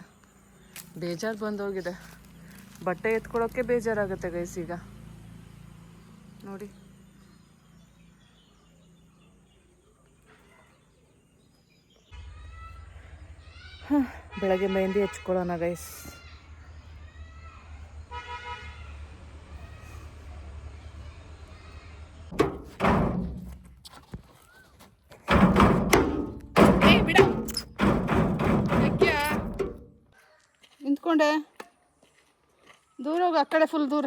ಬೇಜಾರು ಬಂದೋಗಿದೆ, ಬಟ್ಟೆ ಎತ್ಕೊಳ್ಳೋಕ್ಕೆ ಬೇಜಾರಾಗುತ್ತೆ ಗೈಸ್ ಈಗ ನೋಡಿ. ಬೆಳಗ್ಗೆ ಮೆಹಂದಿ ಹಚ್ಕೊಳ್ಳೋಣ ಗೈಸ್. ಮುಚ್ಕೊಂಡೆ. ದೂರ ಹೋಗಿ, ಆ ಕಡೆ ಫುಲ್ ದೂರ.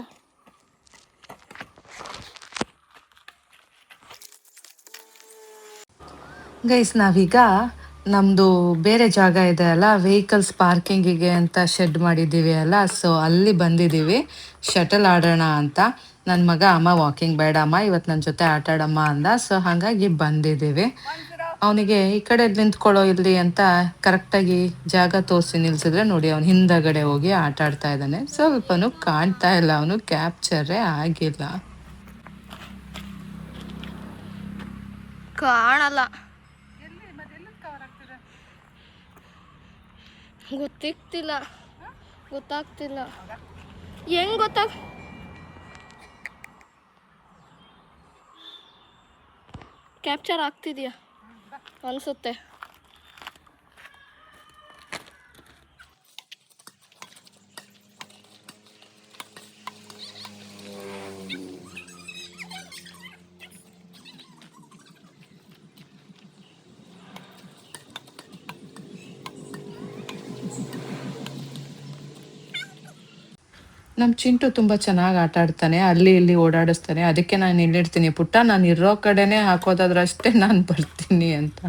ಗೈಸ್ ನಾವೀಗ ನಮ್ಮದು ಬೇರೆ ಜಾಗ ಇದೆ ಅಲ್ಲ, ವೆಹಿಕಲ್ಸ್ ಪಾರ್ಕಿಂಗಿಗೆ ಅಂತ ಶೆಡ್ ಮಾಡಿದ್ದೀವಿ ಅಲ್ಲ, ಸೊ ಅಲ್ಲಿ ಬಂದಿದ್ದೀವಿ ಶಟಲ್ ಆಡೋಣ ಅಂತ. ನನ್ನ ಮಗ ಅಮ್ಮ ವಾಕಿಂಗ್ ಬೇಡ ಅಮ್ಮ ಇವತ್ತು ನನ್ನ ಜೊತೆ ಆಟ ಆಡಮ್ಮ ಅಂದ, ಸೊ ಹಾಗಾಗಿ ಬಂದಿದ್ದೀವಿ. ಅವನಿಗೆ ಈ ಕಡೆ ನಿಂತ್ಕೊಳ್ಳೋ ಇಲ್ಲಿ ಅಂತ ಕರೆಕ್ಟಾಗಿ ಜಾಗ ತೋರಿಸಿ ನಿಲ್ಸಿದ್ರೆ ನೋಡಿ ಅವನು ಹಿಂದಗಡೆ ಹೋಗಿ ಆಟ ಆಡ್ತಾ ಇದ್ದಾನೆ. ಸ್ವಲ್ಪನೂ ಕಾಣ್ತಾ ಇಲ್ಲ, ಅವನು ಕ್ಯಾಪ್ಚರೇ ಆಗಿಲ್ಲ. ಕಾಣಲ್ಲ, ಗೊತ್ತಾಗ್ತಿಲ್ಲ ಹೆಂಗ್ ಕ್ಯಾಪ್ಚರ್ ಆಗ್ತಿದ್ಯಾ ಅನ್ಸುತ್ತೆ. ನಮ್ಮ ಚಿಂಟು ತುಂಬ ಚೆನ್ನಾಗಿ ಆಟ ಆಡ್ತಾನೆ, ಅಲ್ಲಿ ಇಲ್ಲಿ ಓಡಾಡಿಸ್ತಾನೆ. ಅದಕ್ಕೆ ನಾನು ಇಲ್ಲಿಡ್ತೀನಿ, ಪುಟ್ಟ ನಾನು ಇರೋ ಕಡೆನೇ ಹಾಕೋದಾದ್ರಷ್ಟೇ ನಾನು ಬರ್ತೀನಿ ಅಂತ.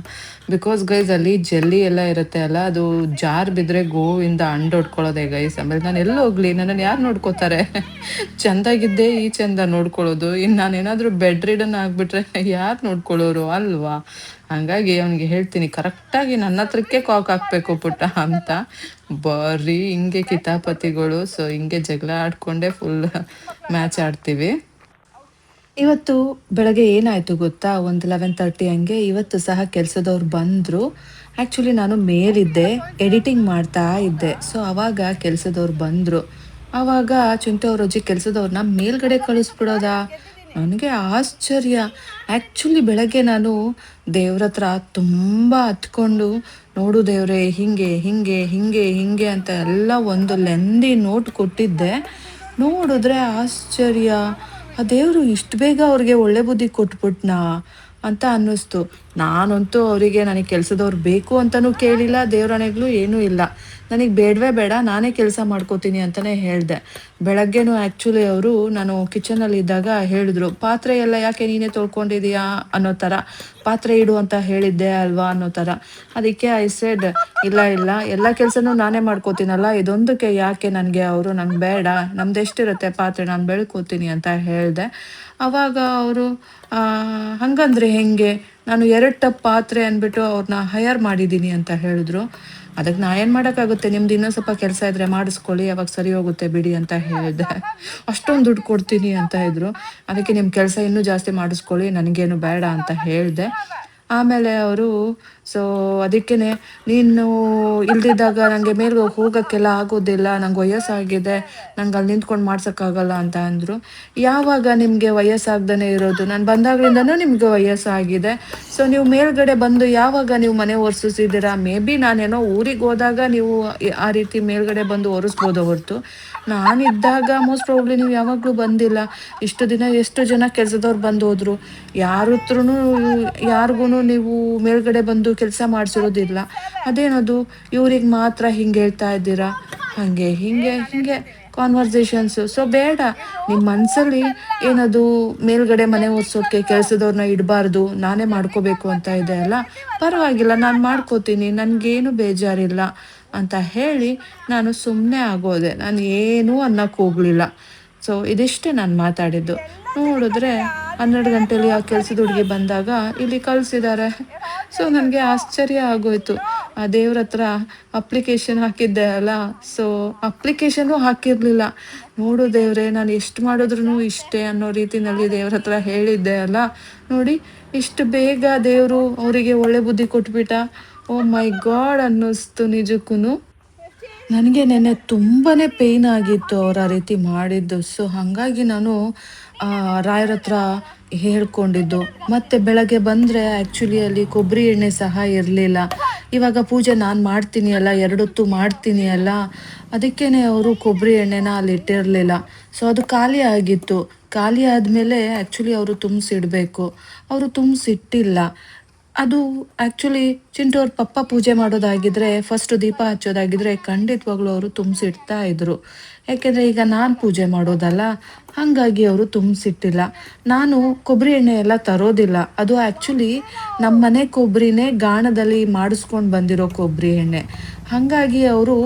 ಬಿಕಾಸ್ ಗೈಸ್ ಅಲ್ಲಿ ಜಲ್ಲಿ ಎಲ್ಲ ಇರುತ್ತೆ ಅಲ್ಲ, ಅದು ಜಾರ್ ಬಿದ್ದರೆ ಗೋವಿಂದ ಹೊಡ್ಕೊಳ್ಳೋದೆ ಗೈಸ್. ಆಮೇಲೆ ನಾನು ಎಲ್ಲೂ ಹೋಗ್ಲಿ ನನ್ನನ್ನು ಯಾರು ನೋಡ್ಕೋತಾರೆ? ಚೆಂದಾಗಿದ್ದೇ ಈ ಚೆಂದ ನೋಡ್ಕೊಳ್ಳೋದು, ಇನ್ನು ನಾನೇನಾದರೂ ಬೆಡ್ ರಿಡನ್ ಆಗಿಬಿಟ್ರೆ ಯಾರು ನೋಡ್ಕೊಳ್ಳೋರು ಅಲ್ವಾ? ಹಾಗಾಗಿ ಅವನಿಗೆ ಹೇಳ್ತೀನಿ ಕರೆಕ್ಟಾಗಿ ನನ್ನ ಹತ್ರಕ್ಕೆ ಕಾಕ್ ಹಾಕಬೇಕು ಪುಟ್ಟ ಅಂತ. ಬರೀ ಹಿಂಗೆ ಕಿತಾಪತಿಗಳು. ಸೊ ಹಿಂಗೆ ಜಗಳ ಆಡ್ಕೊಂಡೇ ಫುಲ್ ಮ್ಯಾಚ್ ಆಡ್ತೀವಿ. ಇವತ್ತು ಬೆಳಗ್ಗೆ ಏನಾಯಿತು ಗೊತ್ತಾ, ಒಂದು 11:30 ಹಂಗೆ ಇವತ್ತು ಸಹ ಕೆಲಸದವ್ರು ಬಂದರು. ಆ್ಯಕ್ಚುಲಿ ನಾನು ಮೇಲಿದ್ದೆ, ಎಡಿಟಿಂಗ್ ಮಾಡ್ತಾ ಇದ್ದೆ. ಸೊ ಆವಾಗ ಕೆಲಸದವ್ರು ಬಂದರು. ಆವಾಗ ಚಿಂಟು ಅಜ್ಜಿ ಕೆಲಸದವ್ರನ್ನ ಮೇಲ್ಗಡೆ ಕಳಿಸ್ಬಿಡೋದಾ? ನನಗೆ ಆಶ್ಚರ್ಯ. ಆ್ಯಕ್ಚುಲಿ ಬೆಳಗ್ಗೆ ನಾನು ದೇವ್ರ ಹತ್ರ ತುಂಬ ಹತ್ಕೊಂಡು, ನೋಡು ದೇವ್ರೆ ಹಿಂಗೆ ಹಿಂಗೆ ಹಿಂಗೆ ಹಿಂಗೆ ಅಂತ ಎಲ್ಲ ಒಂದು ಲೆಂದಿ ನೋಟ್ ಕೊಟ್ಟಿದ್ದೆ. ನೋಡಿದ್ರೆ ಆಶ್ಚರ್ಯ, ಆ ದೇವರು ಇಷ್ಟು ಬೇಗ ಅವ್ರಿಗೆ ಒಳ್ಳೆ ಬುದ್ಧಿ ಕೊಟ್ಬಿಟ್ನಾ ಅಂತ ಅನ್ನಿಸ್ತು. ನಾನಂತೂ ಅವರಿಗೆ ನನಗೆ ಕೆಲಸದವ್ರು ಬೇಕು ಅಂತಲೂ ಕೇಳಿಲ್ಲ, ದೇವರಾಣೆಗಳು ಏನೂ ಇಲ್ಲ. ನನಗೆ ಬೇಡವೇ ಬೇಡ, ನಾನೇ ಕೆಲಸ ಮಾಡ್ಕೋತೀನಿ ಅಂತಲೇ ಹೇಳಿದೆ. ಬೆಳಗ್ಗೆನೂ ಆ್ಯಕ್ಚುಲಿ ಅವರು ನಾನು ಕಿಚನಲ್ಲಿ ಇದ್ದಾಗ ಹೇಳಿದ್ರು, ಪಾತ್ರೆ ಎಲ್ಲ ಯಾಕೆ ನೀನೇ ತೊಳ್ಕೊಂಡಿದೀಯಾ ಅನ್ನೋ ಥರ. ಪಾತ್ರೆ ಇಡು ಅಂತ ಹೇಳಿದ್ದೆ ಅಲ್ವಾ ಅನ್ನೋ ಥರ. ಅದಕ್ಕೆ ಐ ಸೆಡ್ ಇಲ್ಲ ಇಲ್ಲ, ಎಲ್ಲ ಕೆಲಸನೂ ನಾನೇ ಮಾಡ್ಕೋತೀನಲ್ಲ, ಇದೊಂದಕ್ಕೆ ಯಾಕೆ ನನಗೆ ಅವರು ನಂಗೆ ಬೇಡ, ನಮ್ದು ಎಷ್ಟಿರುತ್ತೆ ಪಾತ್ರೆ ನಾನು ಬೆಳ್ಕೋತೀನಿ ಅಂತ ಹೇಳಿದೆ. ಆವಾಗ ಅವರು ಹಂಗಂದ್ರೆ ಹೆಂಗೆ, ನಾನು 2 ಟಪ್ ಪಾತ್ರೆ ಅಂದ್ಬಿಟ್ಟು ಅವ್ರನ್ನ ಹೈಯರ್ ಮಾಡಿದ್ದೀನಿ ಅಂತ ಹೇಳಿದ್ರು. ಅದಕ್ಕೆ ನಾ ಏನು ಮಾಡೋಕ್ಕಾಗುತ್ತೆ, ನಿಮ್ದು ಇನ್ನೂ ಸ್ವಲ್ಪ ಕೆಲಸ ಇದ್ದರೆ ಮಾಡಿಸ್ಕೊಳ್ಳಿ, ಅವಾಗ ಸರಿ ಹೋಗುತ್ತೆ ಬಿಡಿ ಅಂತ ಹೇಳಿದೆ. ಅಷ್ಟೊಂದು ದುಡ್ಡು ಕೊಡ್ತೀನಿ ಅಂತ ಇದ್ರು. ಅದಕ್ಕೆ ನಿಮ್ಮ ಕೆಲಸ ಇನ್ನೂ ಜಾಸ್ತಿ ಮಾಡಿಸ್ಕೊಳ್ಳಿ, ನನಗೇನು ಬೇಡ ಅಂತ ಹೇಳಿದೆ. ಆಮೇಲೆ ಅವರು ಸೊ ಅದಕ್ಕೇ, ನೀನು ಇಲ್ದಿದ್ದಾಗ ನನಗೆ ಮೇಲೆ ಹೋಗೋಕ್ಕೆಲ್ಲ ಆಗೋದಿಲ್ಲ, ನಂಗೆ ವಯಸ್ಸಾಗಿದೆ, ನಂಗೆ ಅಲ್ಲಿ ನಿಂತ್ಕೊಂಡು ಮಾಡ್ಸೋಕ್ಕಾಗಲ್ಲ ಅಂತ ಅಂದರು. ಯಾವಾಗ ನಿಮಗೆ ವಯಸ್ಸಾಗ್ದೇ ಇರೋದು? ನಾನು ಬಂದಾಗಲಿಂದನೂ ನಿಮಗೆ ವಯಸ್ಸಾಗಿದೆ. ಸೊ ನೀವು ಮೇಲ್ಗಡೆ ಬಂದು ಯಾವಾಗ ನೀವು ಮನೆ ಒರೆಸಿದ್ದೀರಾ? ಮೇ ಬಿ ನಾನೇನೋ ಊರಿಗೆ ಹೋದಾಗ ನೀವು ಆ ರೀತಿ ಮೇಲ್ಗಡೆ ಬಂದು ಒರೆಸ್ಬೋದು ಹೊರತು, ನಾನಿದ್ದಾಗ ಮೋಸ್ಟ್ ಪ್ರಾಬ್ಲಿ ನೀವು ಯಾವಾಗಲೂ ಬಂದಿಲ್ಲ. ಇಷ್ಟು ದಿನ ಎಷ್ಟು ಜನ ಕೆಲಸದವ್ರು ಬಂದು ಹೋದ್ರು, ಯಾರ ಹತ್ರನೂ ಯಾರಿಗೂ ನೀವು ಮೇಲ್ಗಡೆ ಬಂದು ಕೆಲಸ ಮಾಡಿಸಿರೋದಿಲ್ಲ. ಅದೇನದು ಇವ್ರಿಗೆ ಮಾತ್ರ ಹಿಂಗೆ ಹೇಳ್ತಾ ಇದ್ದೀರಾ? ಹಾಗೆ ಹಿಂಗೆ ಹಿಂಗೆ ಕಾನ್ವರ್ಸೇಷನ್ಸು. ಸೊ ಬೇಡ, ನಿಮ್ಮ ಮನಸ್ಸಲ್ಲಿ ಏನದು ಮೇಲ್ಗಡೆ ಮನೆ ಒರೆಸೋಕ್ಕೆ ಕೆಲಸದವ್ರನ್ನ ಇಡಬಾರ್ದು, ನಾನೇ ಮಾಡ್ಕೋಬೇಕು ಅಂತ ಇದೆ ಅಲ್ಲ, ಪರವಾಗಿಲ್ಲ ನಾನು ಮಾಡ್ಕೋತೀನಿ, ನನಗೇನು ಬೇಜಾರಿಲ್ಲ ಅಂತ ಹೇಳಿ ನಾನು ಸುಮ್ಮನೆ ಆಗೋದೆ. ನಾನು ಏನೂ ಅನ್ನಕ್ಕೆ ಹೋಗಲಿಲ್ಲ. ಸೊ ಇದಿಷ್ಟೇ ನಾನು ಮಾತಾಡಿದ್ದು. ನೋಡಿದ್ರೆ 12 ಗಂಟೆಲಿ ಆ ಕೆಲಸದ ಹುಡುಗಿ ಬಂದಾಗ ಇಲ್ಲಿ ಕಳಿಸಿದ್ದಾರೆ. ಸೊ ನನಗೆ ಆಶ್ಚರ್ಯ ಆಗೋಯ್ತು. ಆ ದೇವ್ರ ಹತ್ರ ಅಪ್ಲಿಕೇಶನ್ ಹಾಕಿದ್ದೆ ಅಲ್ಲ, ಸೊ ಅಪ್ಲಿಕೇಶನ್ನು ಹಾಕಿರಲಿಲ್ಲ. ನೋಡು ದೇವ್ರೆ, ನಾನು ಎಷ್ಟು ಮಾಡಿದ್ರೂ ಇಷ್ಟೇ ಅನ್ನೋ ರೀತಿಯಲ್ಲಿ ದೇವ್ರ ಹತ್ರ ಹೇಳಿದ್ದೆ ಅಲ್ಲ, ನೋಡಿ ಇಷ್ಟು ಬೇಗ ದೇವರು ಅವರಿಗೆ ಒಳ್ಳೆ ಬುದ್ಧಿ ಕೊಟ್ಬಿಟ್ಟ. ಓ ಮೈ ಗಾಡ್ ಅನ್ನಿಸ್ತು ನಿಜಕ್ಕೂ. ನನಗೆ ನೆನ್ನೆ ತುಂಬಾ ಪೇಯ್ನ್ ಆಗಿತ್ತು ಅವ್ರು ಆ ರೀತಿ ಮಾಡಿದ್ದು. ಸೊ ಹಾಗಾಗಿ ನಾನು ರಾಯರ ಹತ್ರ ಹೇಳ್ಕೊಂಡಿದ್ದು. ಮತ್ತು ಬೆಳಗ್ಗೆ ಬಂದರೆ ಆ್ಯಕ್ಚುಲಿ ಅಲ್ಲಿ ಕೊಬ್ಬರಿ ಎಣ್ಣೆ ಸಹ ಇರಲಿಲ್ಲ. ಇವಾಗ ಪೂಜೆ ನಾನು ಮಾಡ್ತೀನಿ ಅಲ್ಲ, 2 ಹೊತ್ತು ಮಾಡ್ತೀನಿ ಅಲ್ಲ, ಅದಕ್ಕೇ ಅವರು ಕೊಬ್ಬರಿ ಎಣ್ಣೆನ ಅಲ್ಲಿ ಇಟ್ಟಿರಲಿಲ್ಲ. ಸೊ ಅದು ಖಾಲಿ ಆಗಿತ್ತು. ಖಾಲಿ ಆದಮೇಲೆ ಆ್ಯಕ್ಚುಲಿ ಅವರು ತುಂಬಿಸಿಡಬೇಕು, ಅವರು ತುಂಬಿಸಿಟ್ಟಿಲ್ಲ. ಅದು ಆ್ಯಕ್ಚುಲಿ ಚಿಂಟು ಅವ್ರ ಪಪ್ಪ ಪೂಜೆ ಮಾಡೋದಾಗಿದ್ರೆ ಫಸ್ಟ್ ದೀಪ ಹಚ್ಚೋದಾಗಿದ್ರೆ ಖಂಡಿತವಾಗ್ಲೂ ಅವರು ತುಂಬಿಸಿಡ್ತಾ ಇದ್ರು. ಯಾಕೆಂದರೆ ಈಗ ನಾನು ಪೂಜೆ ಮಾಡೋದಲ್ಲ, ಹಾಗಾಗಿ ಅವರು ತುಂಬಿಸಿಟ್ಟಿಲ್ಲ. ನಾನು ಕೊಬ್ಬರಿ ಎಣ್ಣೆ ಎಲ್ಲ ತರೋದಿಲ್ಲ. ಅದು ಆ್ಯಕ್ಚುಲಿ ನಮ್ಮ ಮನೆ ಕೊಬ್ಬರಿನೇ ಗಾಣದಲ್ಲಿ ಮಾಡಿಸ್ಕೊಂಡು ಬಂದಿರೋ ಕೊಬ್ಬರಿ ಎಣ್ಣೆ. ಹಾಗಾಗಿ ಅವರು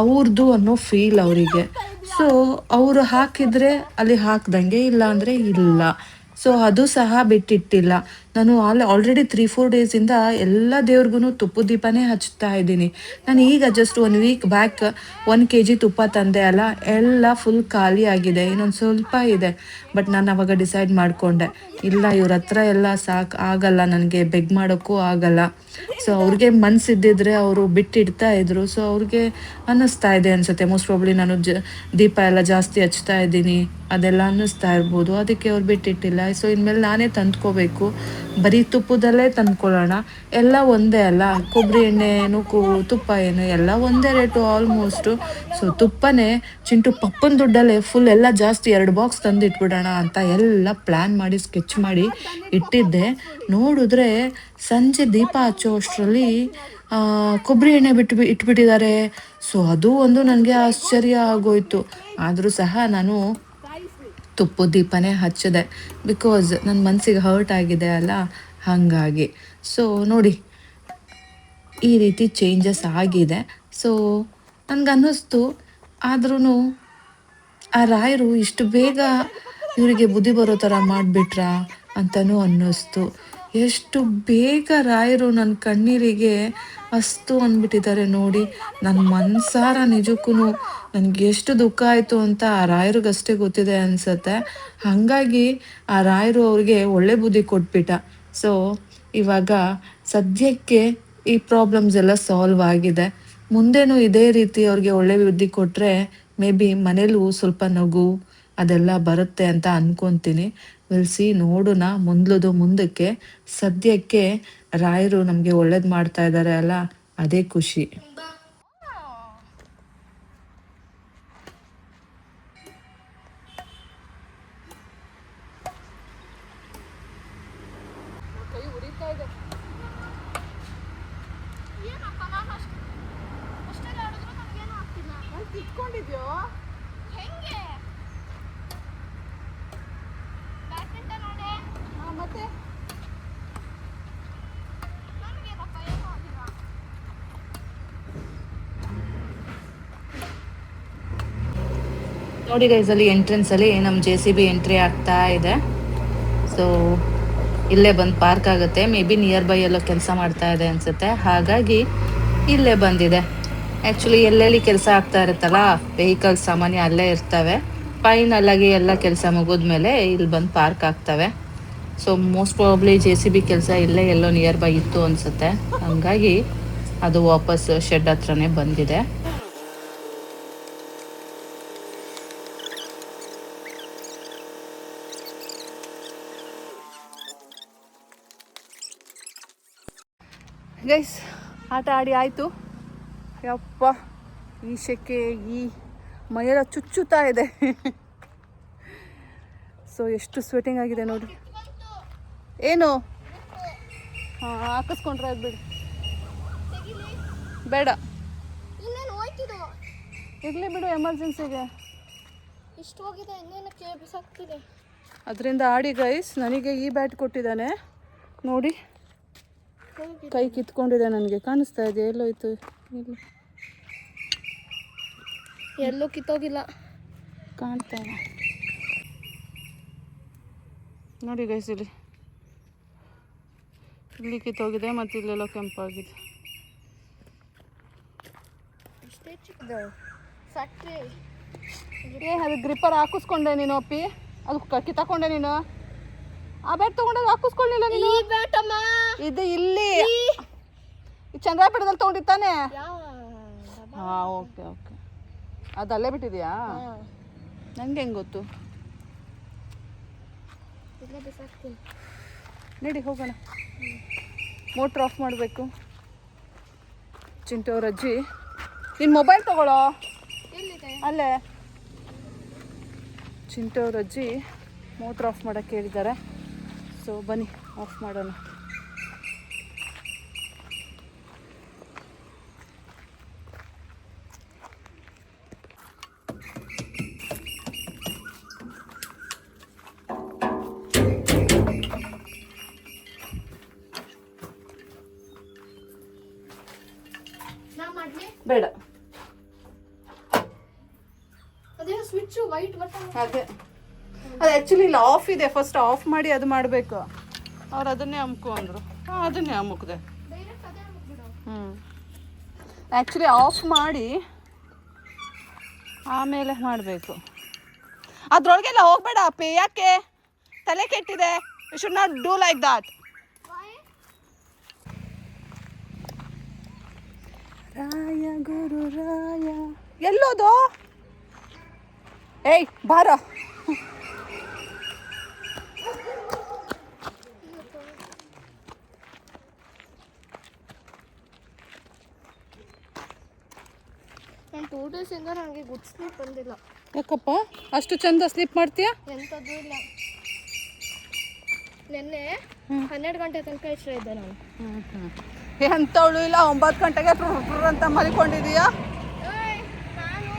ಅವ್ರದ್ದು ಅನ್ನೋ ಫೀಲ್ ಅವರಿಗೆ. ಸೊ ಅವರು ಹಾಕಿದರೆ ಅಲ್ಲಿ ಹಾಕ್ದಂಗೆ, ಇಲ್ಲ ಅಂದರೆ ಇಲ್ಲ. ಸೊ ಅದು ಸಹ ಬಿಟ್ಟಿಟ್ಟಿಲ್ಲ. ನಾನು ಆಲ್ರೆಡಿ 3-4 ಡೇಸಿಂದ ಎಲ್ಲ ದೇವ್ರಿಗೂ ತುಪ್ಪದ ದೀಪನೇ ಹಚ್ತಾ ಇದ್ದೀನಿ. ನಾನು ಈಗ ಜಸ್ಟ್ 1 ವೀಕ್ ಬ್ಯಾಕ್ 1 kg ತುಪ್ಪ ತಂದೆ ಅಲ್ಲ, ಎಲ್ಲ ಫುಲ್ ಖಾಲಿ ಆಗಿದೆ. ಇನ್ನೊಂದು ಸ್ವಲ್ಪ ಇದೆ. ಬಟ್ ನಾನು ಅವಾಗ ಡಿಸೈಡ್ ಮಾಡಿಕೊಂಡೆ, ಇಲ್ಲ ಇವ್ರ ಹತ್ರ ಎಲ್ಲ ಸಾಕು ಆಗಲ್ಲ, ನನಗೆ ಬೆಗ್ ಮಾಡೋಕ್ಕೂ ಆಗಲ್ಲ. ಸೊ ಅವ್ರಿಗೆ ಮನಸ್ಸಿದ್ದಿದ್ರೆ ಅವರು ಬಿಟ್ಟಿಡ್ತಾ ಇದ್ರು. ಸೊ ಅವ್ರಿಗೆ ಅನ್ನಿಸ್ತಾ ಇದೆ ಅನಿಸುತ್ತೆ, ಮೋಸ್ಟ್ ಪ್ರಾಬ್ಲಿ ನಾನು ದೀಪ ಎಲ್ಲ ಜಾಸ್ತಿ ಹಚ್ತಾ ಇದ್ದೀನಿ, ಅದೆಲ್ಲ ಅನ್ನಿಸ್ತಾ ಇರ್ಬೋದು. ಅದಕ್ಕೆ ಅವ್ರು ಬಿಟ್ಟಿಟ್ಟಿಲ್ಲ. ಸೊ ಇನ್ಮೇಲೆ ನಾನೇ ತಂದ್ಕೋಬೇಕು. ಬರೀ ತುಪ್ಪದಲ್ಲೇ ತಂದ್ಕೊಳ್ಳೋಣ, ಎಲ್ಲ ಒಂದೇ ಅಲ್ಲ. ಕೊಬ್ಬರಿ ಎಣ್ಣೆ ಏನು ತುಪ್ಪ ಏನು ಎಲ್ಲ ಒಂದೇ ರೇಟು ಆಲ್ಮೋಸ್ಟು. ಸೊ ತುಪ್ಪನೇ ಚಿಂಟು ಪಪ್ಪನ ದುಡ್ಡಲ್ಲೇ ಫುಲ್ ಎಲ್ಲ ಜಾಸ್ತಿ 2 ಬಾಕ್ಸ್ ತಂದಿಟ್ಬಿಡೋಣ ಅಂತ ಎಲ್ಲ ಪ್ಲ್ಯಾನ್ ಮಾಡಿ ಸ್ಕೆಚ್ ಮಾಡಿ ಇಟ್ಟಿದ್ದೆ. ನೋಡಿದ್ರೆ ಸಂಜೆ ದೀಪ ಹಚ್ಚೋ ಅಷ್ಟರಲ್ಲಿ ಕೊಬ್ಬರಿ ಎಣ್ಣೆ ಇಟ್ಬಿಟ್ಟಿದ್ದಾರೆ. ಸೊ ಅದು ಒಂದು ನನಗೆ ಆಶ್ಚರ್ಯ ಆಗೋಯ್ತು. ಆದರೂ ಸಹ ನಾನು ತುಪ್ಪದ ದೀಪನೇ ಹಚ್ಚಿದೆ, ಬಿಕಾಸ್ ನನ್ನ ಮನಸ್ಸಿಗೆ ಹರ್ಟ್ ಆಗಿದೆ ಅಲ್ಲ, ಹಾಗಾಗಿ. ಸೊ ನೋಡಿ, ಈ ರೀತಿ ಚೇಂಜಸ್ ಆಗಿದೆ. ಸೊ ನನಗನ್ನಿಸ್ತು, ಆದ್ರೂ ಆ ರಾಯರು ಇಷ್ಟು ಬೇಗ ಇವರಿಗೆ ಬುದ್ಧಿ ಬರೋ ಥರ ಮಾಡಿಬಿಟ್ರಾ ಅಂತಲೂ ಅನ್ನಿಸ್ತು. ಎಷ್ಟು ಬೇಗ ರಾಯರು ನನ್ನ ಕಣ್ಣೀರಿಗೆ ಅಸ್ತು ಅಂದ್ಬಿಟ್ಟಿದ್ದಾರೆ ನೋಡಿ. ನನ್ನ ಮನಸಾರ ನಿಜಕ್ಕೂ ನನಗೆ ಎಷ್ಟು ದುಃಖ ಆಯಿತು ಅಂತ ಆ ರಾಯರಿಗಷ್ಟೇ ಗೊತ್ತಿದೆ ಅನಿಸುತ್ತೆ. ಹಾಗಾಗಿ ಆ ರಾಯರು ಅವ್ರಿಗೆ ಒಳ್ಳೆ ಬುದ್ಧಿ ಕೊಟ್ಬಿಟ್ಟ. ಸೊ ಇವಾಗ ಸದ್ಯಕ್ಕೆ ಈ ಪ್ರಾಬ್ಲಮ್ಸ್ ಎಲ್ಲ ಸಾಲ್ವ್ ಆಗಿದೆ. ಮುಂದೇನೂ ಇದೇ ರೀತಿ ಅವ್ರಿಗೆ ಒಳ್ಳೆ ಬುದ್ಧಿ ಕೊಟ್ಟರೆ ಮೇ ಬಿ ಮನೇಲೂ ಸ್ವಲ್ಪ ನಗು ಅದೆಲ್ಲ ಬರುತ್ತೆ ಅಂತ ಅನ್ಕೊತೀನಿ. ವಿಲ್ಸಿ, ನೋಡೋಣ ಮುಂದಕ್ಕೆ. ಸದ್ಯಕ್ಕೆ ರಾಯರು ನಮಗೆ ಒಳ್ಳೇದು ಮಾಡ್ತಾ ಇದ್ದಾರೆ ಅಲ್ಲ, ಅದೇ ಖುಷಿ. ಇಟ್ಕೊಂಡಿದ್ಯೋ ಹೆಂಗೆ ಬ್ಯಾಡ್ಮಿಂಟನ್ ಆಡೆ ಮತ್ತೆ ನನಗೇನಪ್ಪ ಏನೂ ಆಗಿಲ್ಲ. ನೋಡಿ ಗೈಸ್, ಅಲ್ಲಿ ಎಂಟ್ರೆನ್ಸಲ್ಲಿ ನಮ್ಮ JCB ಎಂಟ್ರಿ ಆಗ್ತಾ ಇದೆ. ಸೊ ಇಲ್ಲೇ ಬಂದು ಪಾರ್ಕ್ ಆಗುತ್ತೆ. ಮೇ ಬಿ ನಿಯರ್ ಬೈ ಎಲ್ಲೋ ಕೆಲಸ ಮಾಡ್ತಾ ಇದೆ ಅನಿಸುತ್ತೆ, ಹಾಗಾಗಿ ಇಲ್ಲೇ ಬಂದಿದೆ. ಆ್ಯಕ್ಚುಲಿ ಎಲ್ಲೆಲ್ಲಿ ಕೆಲಸ ಆಗ್ತಾ ಇರುತ್ತಲ್ಲ, ವೆಹಿಕಲ್ಸ್ ಸಾಮಾನ್ಯ ಅಲ್ಲೇ ಇರ್ತವೆ. ಫೈನಲ್ಲಾಗಿ ಎಲ್ಲ ಕೆಲಸ ಮುಗಿದ್ಮೇಲೆ ಇಲ್ಲಿ ಬಂದು ಪಾರ್ಕ್ ಆಗ್ತವೆ. ಸೊ ಮೋಸ್ಟ್ ಪ್ರಾಬಬ್ಲಿ JCB ಕೆಲಸ ಇಲ್ಲೇ ಎಲ್ಲೋ ನಿಯರ್ ಬೈ ಇತ್ತು ಅನಿಸುತ್ತೆ, ಹಾಗಾಗಿ ಅದು ವಾಪಸ್ ಶೆಡ್ ಹತ್ರನೇ ಬಂದಿದೆ. ಗೈಸ್, ಆಟ ಆಡಿ ಆಯಿತು. ಯಪ್ಪ, ಈ ಸೆಕೆ, ಈ ಮೈಯೆಲ್ಲ ಚುಚ್ಚುತ್ತಾ ಇದೆ. ಸೊ ಎಷ್ಟು ಸ್ವೆಟಿಂಗ್ ಆಗಿದೆ ನೋಡಿ. ಏನು ಹಾಂ, ಹಾಕಿಸ್ಕೊಂಡ್ರೆ ಅದು ಬಿಡಿ, ಬೇಡ ಇನ್ನೇನು ಹೋಯ್ತಿದ್ದು ಇರಲಿ ಬಿಡು, ಎಮರ್ಜೆನ್ಸಿಗೆ. ಇಷ್ಟು ಹೋಗಿದೆ, ಇನ್ನೇನು ಬಿಸಾಕ್ತಿದೆ. ಅದರಿಂದ ಆಡಿ ಗೈಸ್. ನನಗೆ ಈ ಬ್ಯಾಟ್ ಕೊಟ್ಟಿದ್ದಾನೆ ನೋಡಿ, ಕೈ ಕಿತ್ಕೊಂಡಿದೆ. ನನಗೆ ಕಾಣಿಸ್ತಾ ಇದೆ, ಎಲ್ಲೋಯ್ತು? ಇಲ್ಲ, ಎಲ್ಲೂ ಕಿತ್ತೋಗಿಲ್ಲ, ಕಾಣ್ತಾ ಇಲ್ಲ ನೋಡಿ ಗೈಸ್. ಇಲ್ಲಿ ಕಿತ್ತೋಗಿದೆ ಮತ್ತು ಇಲ್ಲೆಲ್ಲೋ ಕೆಂಪಾಗಿದೆ. ಇಷ್ಟೇ ಚಿಕ್ಕದು ಸಟ್ರಿ. ಅದು ಗ್ರಿಪ್ಪರ್ ಹಾಕಿಸ್ಕೊಂಡೆ ನೀನು ಅಪ್ಪಿ, ಅದು ಕಿತ್ತಕೊಂಡೆ ನೀನು. ಆ ಬ್ಯಾಟ್ ತೊಗೊಂಡು ಹಾಕಿಸ್ಕೊಳ್ಳಿಲ್ಲ ನೀನು. ಇದು ಇಲ್ಲಿ ಚಂದ್ರಾಪೇಟದಲ್ಲಿ ತೊಗೊಂಡಿತ್ತಾನೆ. ಹಾಂ, ಓಕೆ ಓಕೆ, ಅದು ಅಲ್ಲೇ ಬಿಟ್ಟಿದ್ಯಾ? ನನಗೆ ಹೆಂಗೆ ಗೊತ್ತು? ನಡಿ ಹೋಗೋಣ. ಮೋಟ್ರ್ ಆಫ್ ಮಾಡಬೇಕು. ಚಿಂಟು ಅವ್ರ ಅಜ್ಜಿ, ನಿನ್ನ ಮೊಬೈಲ್ ತಗೊಳ್ಳೋ, ಅಲ್ಲೇ. ಚಿಂಟು ಅವ್ರ ಅಜ್ಜಿ ಮೋಟ್ರ್ ಆಫ್ ಮಾಡೋಕ್ಕೆ ಹೇಳಿದ್ದಾರೆ. ಸೊ ಬನ್ನಿ ಆಫ್ ಮಾಡೋಣ. ಬೇಡ. ಅದೇನು ಸ್ವಿಚ್ಚು ವೈಟ್ ಬಟನ್. ಅದೇ ಅದು ಆ್ಯಕ್ಚುಲಿ ಇಲ್ಲಿ ಆಫ್ ಇದೆ, ಫಸ್ಟ್ ಆಫ್ ಮಾಡಿ ಅದು ಮಾಡಬೇಕು. ಅವ್ರು ಅದನ್ನೇ ಅಮ್ಕು ಅಂದರು. ಹಾಂ, ಅದನ್ನೇ ಅಮ್ಮುಕ್ದೆ. ಡೈರೆಕ್ಟ್ ಅದೇ ಆಗ್ಬಿಡು. ಆ್ಯಕ್ಚುಲಿ ಆಫ್ ಮಾಡಿ ಆಮೇಲೆ ಮಾಡಬೇಕು. ಅದ್ರೊಳಗೆಲ್ಲ ಹೋಗ್ಬೇಡ ಅಪ್ಪಿ, ಯಾಕೆ ತಲೆ ಕೆಟ್ಟಿದೆ. You should not do like that. ರಾಯ ಗುರು ರಾಯ ಎಲ್ಲೋದು? ಏಯ್ ಬಾರ. ನಾನು 2 ಡೇಸಿಂದ ನನಗೆ ಗುಡ್ ಸ್ಲೀಪ್ ಬಂದಿಲ್ಲ. ಯಾಕಪ್ಪ ಅಷ್ಟು ಚಂದ ಸ್ಲೀಪ್ ಮಾಡ್ತೀಯ? ಎಂಥದ್ದು ಇಲ್ಲ. ನಿನ್ನೆ 12 ಗಂಟೆ ತನಕ ಇಷ್ಟ ಇದ್ದೆ ನಾನು. ಎಂಥವಳು ಇಲ್ಲ, 9 ಗಂಟೆಗೆ ಅಂತ ಮಲ್ಕೊಂಡಿದೀಯಾ? ನಾನು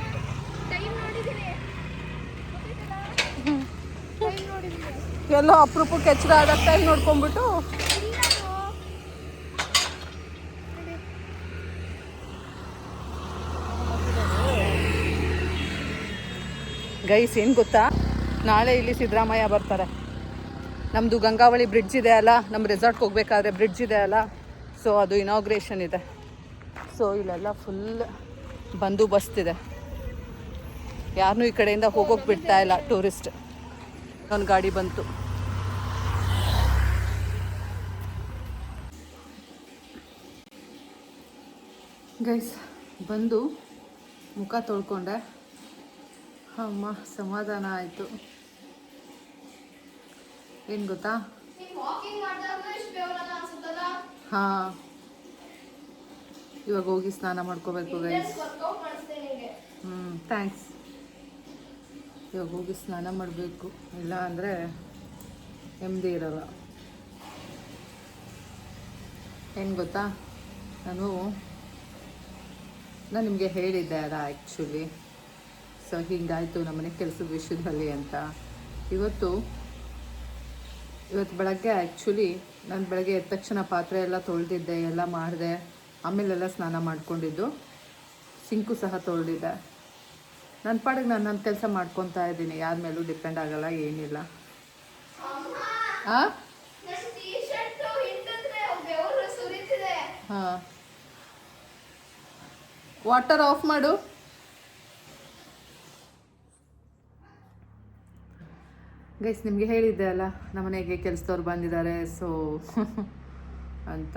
ಟೈಮ್ ನೋಡಿದ್ದೀನಿ. ಟೈಮ್ ನೋಡಿದ್ದೀನಿ. ಎಲ್ಲೋ ಅಪರೂಪಕ್ಕೆ ಎಚ್ಚರ ಆಡೋಕ್ಕೆ ಟೈಮ್ ನೋಡ್ಕೊಂಡ್ಬಿಟ್ಟು ಗೈಸ್ ಏನು ಗೊತ್ತಾ, ನಾಳೆ ಇಲ್ಲಿ ಸಿದ್ದರಾಮಯ್ಯ ಬರ್ತಾರೆ. ನಮ್ಮದು ಗಂಗಾವಳಿ ಬ್ರಿಡ್ಜ್ ಇದೆ ಅಲ್ಲ, ನಮ್ಮ ರೆಸಾರ್ಟ್ಗೆ ಹೋಗ್ಬೇಕಾದ್ರೆ ಬ್ರಿಡ್ಜ್ ಇದೆ ಅಲ್ಲ, ಸೊ ಅದು ಇನಾಗ್ರೇಷನ್ ಇದೆ. ಸೊ ಇಲ್ಲೆಲ್ಲ ಫುಲ್ ಬಂದೋಬಸ್ತ್ ಇದೆ. ಯಾರನ್ನೂ ಈ ಕಡೆಯಿಂದ ಹೋಗೋಕೆ ಬಿಡ್ತಾ ಇಲ್ಲ ಟೂರಿಸ್ಟ್. ಒಂದು ಗಾಡಿ ಬಂತು. ಗೈಸ್ ಬಂದು ಮುಖ ತೊಳ್ಕೊಂಡೆ. ಅಮ್ಮ ಸಮಾಧಾನ ಆಯಿತು. ಏನು ಗೊತ್ತಾ, ಹಾಂ ಇವಾಗ ಹೋಗಿ ಸ್ನಾನ ಮಾಡ್ಕೋಬೇಕು ಗೈಸ್. ಥ್ಯಾಂಕ್ಸ್. ಇವಾಗ ಹೋಗಿ ಸ್ನಾನ ಮಾಡಬೇಕು, ಇಲ್ಲ ಅಂದರೆ ನೆಮ್ಮದಿ ಇರೋಲ್ಲ. ಏನು ಗೊತ್ತಾ, ನಾನು ನಿಮಗೆ ಹೇಳಿದ್ದೆ ಅಲ್ಲ ಆ್ಯಕ್ಚುಲಿ. ಸೊ ಹೀಗಾಯಿತು ನಮ್ಮನೆ ಕೆಲಸದ ವಿಷಯದಲ್ಲಿ ಅಂತ. ಇವತ್ತು ಬೆಳಗ್ಗೆ ಆ್ಯಕ್ಚುಲಿ ನಾನು ಬೆಳಗ್ಗೆ ಎದ್ದ ತಕ್ಷಣ ಪಾತ್ರೆ ಎಲ್ಲ ತೊಳೆದಿದ್ದೆ, ಎಲ್ಲ ಮಾಡಿದೆ, ಆಮೇಲೆಲ್ಲ ಸ್ನಾನ ಮಾಡ್ಕೊಂಡಿದ್ದು, ಸಿಂಕು ಸಹ ತೊಳೆದಿದ್ದೆ. ನನ್ನ ಪಾಡಿಗೆ ನಾನು ನನ್ನ ಕೆಲಸ ಮಾಡ್ಕೊತಾ ಇದ್ದೀನಿ, ಯಾರ ಮೇಲೂ ಡಿಪೆಂಡ್ ಆಗಲ್ಲ, ಏನಿಲ್ಲ. ಹಾಂ ಹಾಂ, ವಾಟರ್ ಆಫ್ ಮಾಡು. ಗೈಸ್ ನಿಮಗೆ ಹೇಳಿದ್ದೆ ಅಲ್ಲ ನಮ್ಮನೆಗೆ ಕೆಲಸದವ್ರು ಬಂದಿದ್ದಾರೆ ಸೊ ಅಂತ.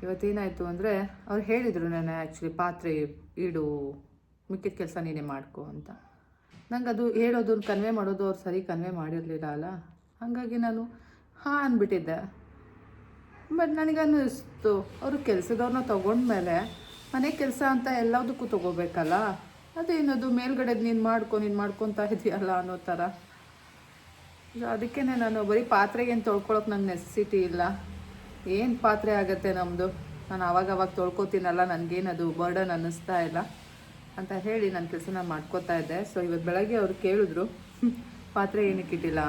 ಇವತ್ತೇನಾಯಿತು ಅಂದರೆ ಅವ್ರು ಹೇಳಿದರು ನಾನು ಆ್ಯಕ್ಚುಲಿ ಪಾತ್ರೆ ಇಡು, ಮಿಕ್ಕಿದ ಕೆಲಸ ನೀನೇ ಮಾಡ್ಕೊ ಅಂತ. ನಂಗೆ ಅದು ಹೇಳೋದನ್ನು ಕನ್ವೆ ಮಾಡೋದು ಅವ್ರು ಸರಿ ಕನ್ವೆ ಮಾಡಿರಲಿಲ್ಲ ಅಲ್ಲ, ಹಾಗಾಗಿ ನಾನು ಹಾಂ ಅಂದ್ಬಿಟ್ಟಿದ್ದೆ. ಬಟ್ ನನಗನ್ನಿಸ್ತು ಅವರು ಕೆಲಸದವ್ರನ್ನ ತೊಗೊಂಡ್ಮೇಲೆ ಮನೆ ಕೆಲಸ ಅಂತ ಎಲ್ಲದಕ್ಕೂ ತೊಗೋಬೇಕಲ್ಲ, ಅದೇನದು ಮೇಲ್ಗಡೆದು ನೀನು ಮಾಡ್ಕೊತಾ ಇದೆಯಲ್ಲ ಅನ್ನೋ ಥರ. ಅದಕ್ಕೇ ನಾನು ಬರೀ ಪಾತ್ರೆಗೆ ಏನು ತೊಳ್ಕೊಳಕ್ಕೆ ನಂಗೆ ನೆಸೆಸಿಟಿ ಇಲ್ಲ. ಏನು ಪಾತ್ರೆ ಆಗುತ್ತೆ ನಮ್ಮದು, ನಾನು ಆವಾಗವಾಗ ತೊಳ್ಕೊತೀನಲ್ಲ, ನನಗೇನದು ಬರ್ಡನ್ ಅನ್ನಿಸ್ತಾ ಇಲ್ಲ ಅಂತ ಹೇಳಿ ನನ್ನ ಕೆಲಸ ನಾನು ಮಾಡ್ಕೋತಾ ಇದ್ದೆ. ಸೊ ಇವತ್ತು ಬೆಳಗ್ಗೆ ಅವ್ರು ಕೇಳಿದ್ರು ಪಾತ್ರೆ ಏನಕ್ಕೆ ಇಟ್ಟಿಲ್ಲ,